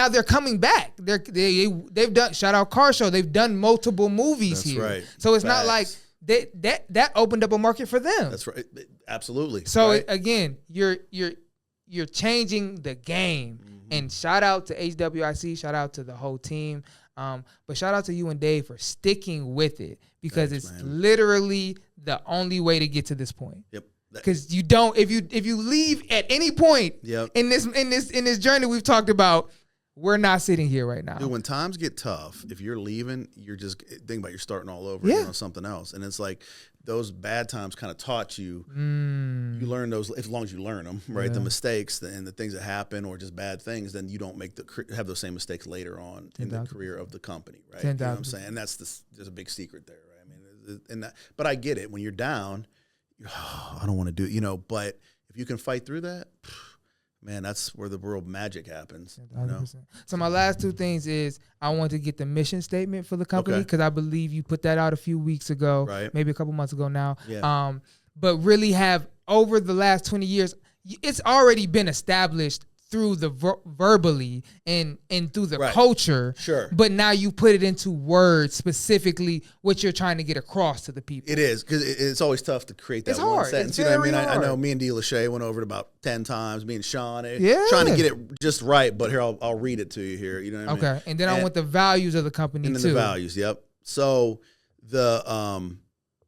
they're coming back. They've done, shout out Car Show, they've done multiple movies here. Right. So it's not like that opened up a market for them. That's right. Absolutely. So again, you're changing the game. And shout out to HWIC, shout out to the whole team. But shout out to you and Dave for sticking with it because it's literally the only way to get to this point. Yep. Because you don't, if you leave at any point in this journey we've talked about, we're not sitting here right now. Dude, when times get tough, if you're leaving, you're just thinking about you're starting all over on something else. And it's like those bad times kind of taught you. You learn those as long as you learn them, right? The mistakes and the things that happen, or just bad things. Then you don't have those same mistakes later on in the career of the company, right? You know what I'm saying? And there's a big secret there, right? I mean, but I get it. When you're down, I don't want to do it, you know. But if you can fight through that, man, that's where the world magic happens. You know? So my last two things is I want to get the mission statement for the company because I believe you put that out a few weeks ago, maybe a couple months ago now. Yeah. But really have over the last 20 years, it's already been established through the verbally and through the culture. Sure. But now you put it into words, specifically what you're trying to get across to the people. It is, because it's always tough to create that one sentence. You know what I mean? I know me and D. Lachey went over it about 10 times, me and Sean, trying to get it just right, but here, I'll read it to you here. You know what I mean? Okay. And then I want the values of the company too. The values, yep. So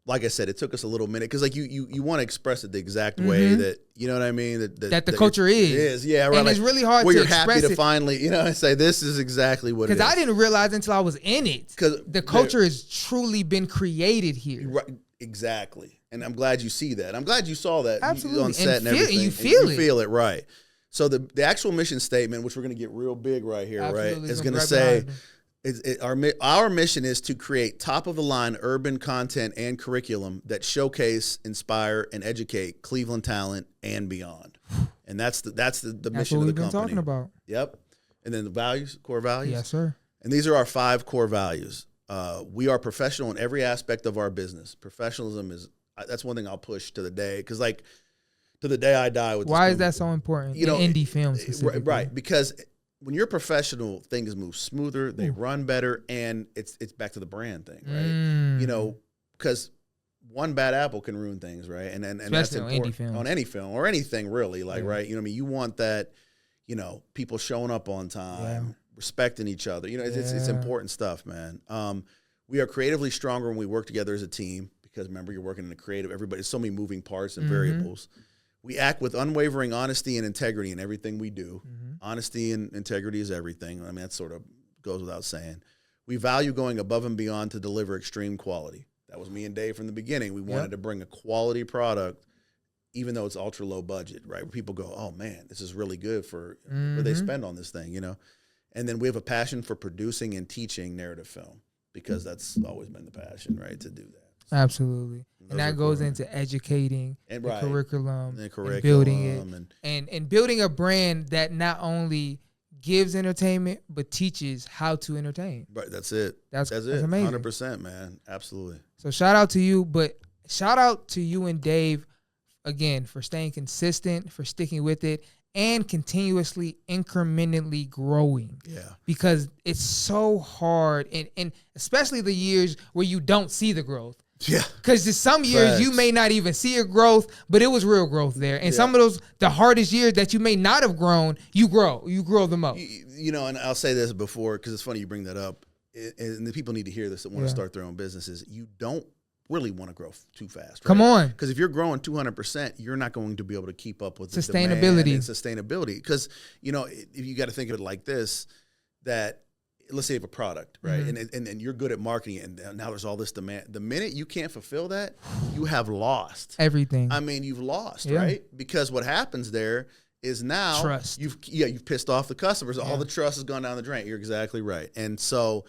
like I said, it took us a little minute because like you want to express it the exact way that, you know what I mean? That the culture is. It is, yeah. Right. And it's really hard to express it. Where you're happy to finally, you know, say this is exactly what it is. Because I didn't realize until I was in it. Because the culture has truly been created here. Right, exactly. And I'm glad you see that. I'm glad you saw that. Absolutely. On set and everything. You feel it. You feel it, right. So the actual mission statement, which we're going to get real big right here, right, is going to say... Our mission is to create top-of-the-line urban content and curriculum that showcase, inspire, and educate Cleveland talent and beyond. And that's the mission of the company. That's what we've been talking about. Yep. And then the values, core values. Yes, sir. And these are our 5 core values. We are professional in every aspect of our business. Professionalism that's one thing I'll push to the day, because like to the day I die with. Why is that so important? You know, in indie films specifically? Right, because when you're professional, things move smoother, they run better, and it's back to the brand thing, right? You know, because one bad apple can ruin things, right? And that's important on any film or anything really, like right. You know what I mean? You want that, you know, people showing up on time, respecting each other. You know, it's important stuff, man. We are creatively stronger when we work together as a team, because remember, you're working in a creative. There's so many moving parts and variables. We act with unwavering honesty and integrity in everything we do. Honesty and integrity is everything. I mean, that sort of goes without saying. We value going above and beyond to deliver extreme quality. That was me and Dave from the beginning. We wanted to bring a quality product, even though it's ultra low budget, right? Where people go, oh man, this is really good for what they spend on this thing, you know? And then we have a passion for producing and teaching narrative film, because that's always been the passion, right? To do that. Absolutely. Those And are that goes cool. into educating And the right. curriculum, And and building curriculum it, and building a brand that not only gives entertainment but teaches how to entertain. Right, that's it. That's it. amazing. 100%, man. Absolutely. So shout out to you, but shout out to you and Dave again for staying consistent, for sticking with it, and continuously incrementally growing. Yeah. Because it's so hard, and especially the years where you don't see the growth. Yeah. Because there's some years you Facts. may not even see a growth, but it was real growth there. And some of those, the hardest years that you may not have grown, you grow the most. You know, and I'll say this before, because it's funny you bring that up, and the people need to hear this that want to start their own businesses. You don't really want to grow too fast. Right? Come on. Because if you're growing 200%, you're not going to be able to keep up with the Sustainability. demand and sustainability. Because, you know, if you got to think of it like this, that let's say you have a product, right? Mm-hmm. And you're good at marketing it, and now there's all this demand. The minute you can't fulfill that, you have lost Everything. I mean, you've lost, Yeah. right? Because what happens there is now Trust. you've pissed off the customers. All the trust has gone down the drain. You're exactly right. And so,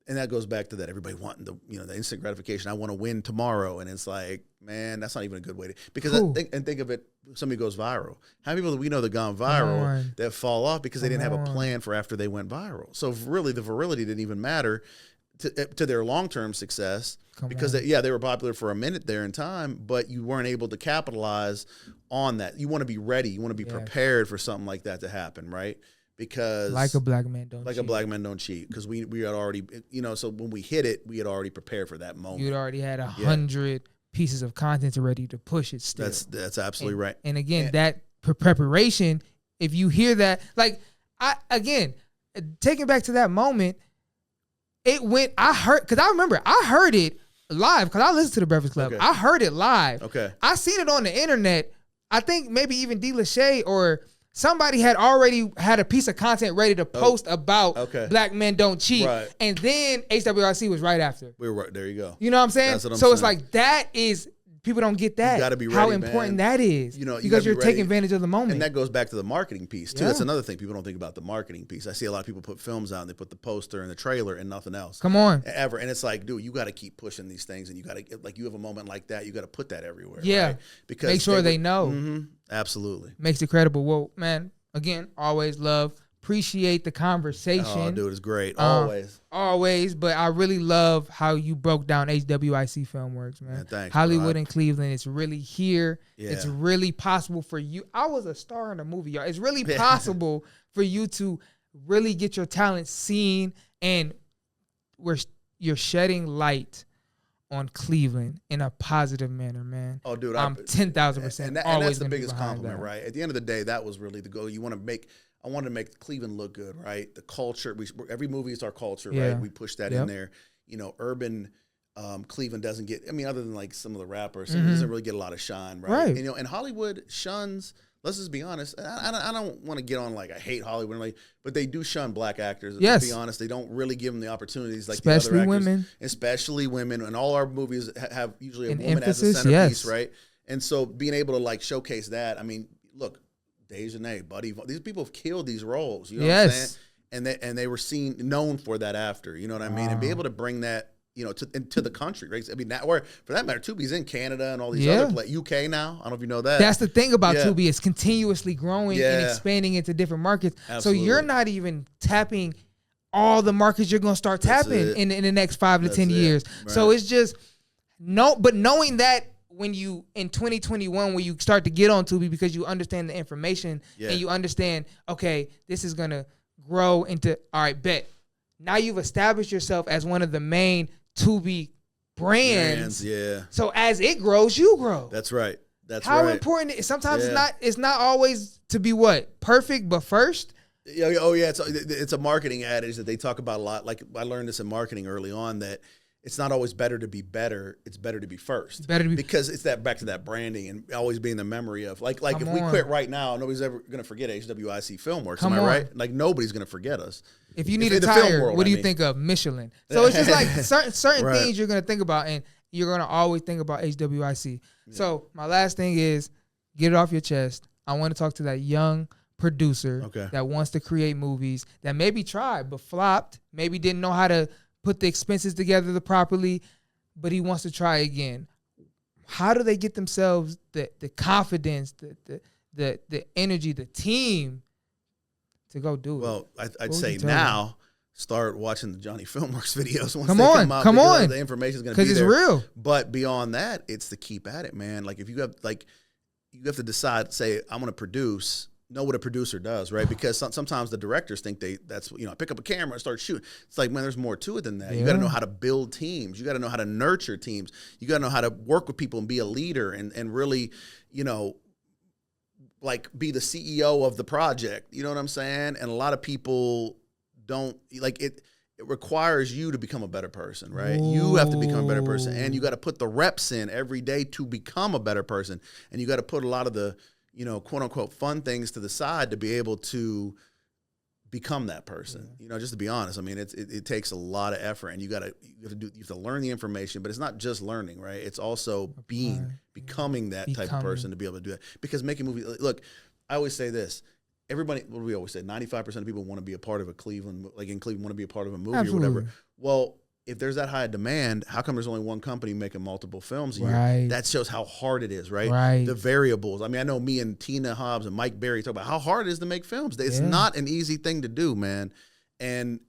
and that goes back to that everybody wanting the instant gratification. I want to win tomorrow, and it's like, man, that's not even a good way to. Because Cool. think of it. Somebody goes viral. How many people that we know that gone viral that fall off because they didn't have a plan for after they went viral? So really, the virility didn't even matter to their long-term success because they were popular for a minute there in time, but you weren't able to capitalize on that. You want to be ready. You want to be prepared for something like that to happen, right? Because like a black man don't cheat. a black man don't cheat, because we had already, so when we hit it, we had already prepared for that moment. You'd already had 100 pieces of content ready to push it still. That's absolutely right. And again, that preparation, if you hear that, like, taking back to that moment, because I remember I heard it live because I listened to the Breakfast Club. Okay. I heard it live. Okay. I seen it on the internet. I think maybe even D. Lachey or somebody had already had a piece of content ready to post about black men don't cheat. Right. And then HWIC was right after. We were right. There you go. You know what I'm saying? That's what I'm so it's saying. like that is, people don't get that. You gotta be ready, how important man. that is. You because gotta you're be ready. taking advantage of the moment. And that goes back to the marketing piece too. Yeah. That's another thing people don't think about, the marketing piece. I see a lot of people put films out and they put the poster and the trailer and nothing else. Come on. Ever. And it's like, dude, you got to keep pushing these things, and you got to, like, you have a moment like that, you got to put that everywhere. Yeah. Right? Because make sure they were- know. Mhm. Absolutely. Makes it credible. Well, man, again, always love, appreciate the conversation. Oh, dude, it's great. Always. But I really love how you broke down HWIC Filmworks, man. Thanks, Hollywood bro. and Cleveland. It's really here. Yeah. It's really possible for you. I was a star in a movie, y'all. It's really possible for you to really get your talent seen, and you're shedding light on Cleveland in a positive manner, man. Oh, dude, I'm 10,000% and always that's the gonna be biggest behind compliment, that. right? At the end of the day, that was really the goal. I wanted to make Cleveland look good, right? The culture, every movie is our culture, Yeah. right? We push that in there. Urban Cleveland doesn't get, other than like some of the rappers, it doesn't really get a lot of shine, right? Right. And Hollywood shuns, let's just be honest, I don't want to get on like I hate Hollywood, but they do shun black actors. Yes. To be honest, they don't really give them the opportunities like Especially the other actors. women. Especially women. And all our movies have usually a An woman emphasis, as a centerpiece, yes. right? And so being able to like showcase that, look, Dejanay, Buddy, these people have killed these roles. You know what I'm saying? And they were known for that after. You know what I mean? And be able to bring that, to the country, right? Or for that matter, Tubi's in Canada and all these other places. UK now. I don't know if you know that. That's the thing about Yeah. Tubi. It's continuously growing and expanding into different markets. Absolutely. So you're not even tapping all the markets you're going to start tapping in the next 5 to 10 years. Right. So it's just but knowing that when you in 2021 when you start to get on Tubi because you understand the information and you understand, okay, this is going to grow into, all right, bet. Now you've established yourself as one of the main Tubi brands. Yeah. So as it grows, you grow. That's right. That's How right. important sometimes it's not always to be perfect, but first. Yeah, it's a marketing adage that they talk about a lot. Like I learned this in marketing early on, that it's not always better to be better. It's better to be first. Because it's back to that branding and always being the memory of like if we quit right now, nobody's ever gonna forget HWIC Filmworks. Am I right? Like nobody's gonna forget us. If you need a tire, what do you think of? Michelin. So it's just like certain things you're gonna think about, and you're gonna always think about HWIC. Yeah. So my last thing is get it off your chest. I want to talk to that young producer that wants to create movies that maybe tried but flopped, maybe didn't know how to put the expenses together properly, but he wants to try again. How do they get themselves the confidence, the energy, the team to go do it? Well, I'd say now start watching the Johnny Filmworks videos. Once Come they on, come out, come because on. The information is going to be Because there. it's real. But beyond that, it's to keep at it, man. Like if you have you have to decide. Say I'm going to produce. Know what a producer does, right? Because sometimes the directors think that's pick up a camera and start shooting. It's like, man, there's more to it than that. You got to know how to build teams. You got to know how to nurture teams. You got to know how to work with people and be a leader and really, like be the CEO of the project. You know what I'm saying? And a lot of people don't like it. It requires you to become a better person, right? Ooh. You have to become a better person, and you got to put the reps in every day to become a better person. And you got to put a lot of the quote unquote fun things to the side to be able to become that person. Just to be honest, I mean, it takes a lot of effort, and you have to learn the information, but it's not just learning, right? It's also becoming that type of person to be able to do it. Because making movies, look, I always say this. Everybody, what do we always say? 95% of people want to be a part of a Cleveland, like in Cleveland, want to be a part of a movie or whatever. Well, if there's that high demand, how come there's only one company making multiple films a year? Right. That shows how hard it is, right? Right. The variables. I mean, I know me and Tina Hobbs and Mike Berry talk about how hard it is to make films. It's not an easy thing to do, man. And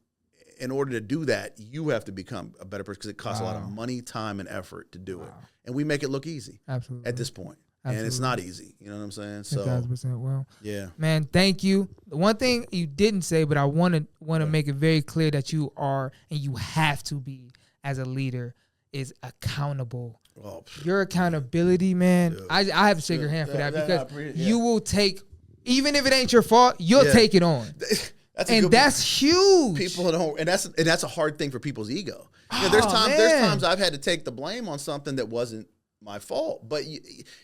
in order to do that, you have to become a better person because it costs a lot of money, time, and effort to do it. And we make it look easy at this point. And it's not easy. You know what I'm saying? So 1,000% well. Yeah. Man, thank you. The one thing you didn't say, but I want to make it very clear that you are and you have to be as a leader is accountable. Oh, your accountability, man. I have to shake your hand for that because you will take, even if it ain't your fault, you'll take it on. That's huge. People don't, and that's a hard thing for people's ego. There's times I've had to take the blame on something that wasn't my fault. But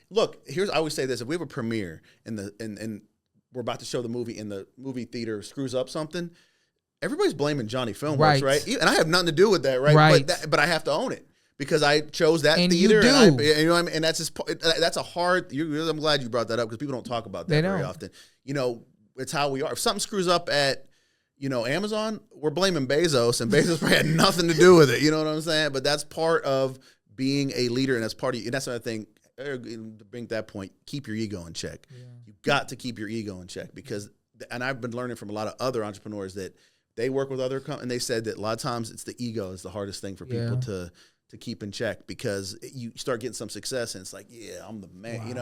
look, I always say this: if we have a premiere and we're about to show the movie and the movie theater screws up something, everybody's blaming Johnny Filmworks, right? And I have nothing to do with that, right? But I have to own it because I chose that theater. You do. And what I mean? And that's a hard. I'm glad you brought that up because people don't talk about that very often. It's how we are. If something screws up at Amazon, we're blaming Bezos, and Bezos probably had nothing to do with it. You know what I'm saying? But that's part of being a leader, and that's part of you. And that's another thing. To bring that point, keep your ego in check. Yeah. You got to keep your ego in check because, and I've been learning from a lot of other entrepreneurs that they work with other companies, and they said that a lot of times it's the ego is the hardest thing for people to keep in check because you start getting some success and it's like, yeah, I'm the man,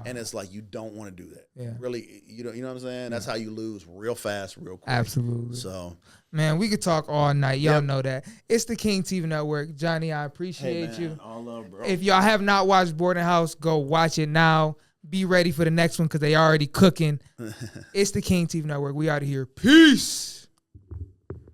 and it's like you don't want to do that. Yeah. Really, you know what I'm saying? That's how you lose real fast, real quick. Absolutely. So, man, we could talk all night. Y'all know that. It's the King TV Network. Johnny, I appreciate you. All love, bro. If y'all have not watched Boarding House, go watch it now. Be ready for the next one because they already cooking. It's the King TV Network. We out of here. Peace.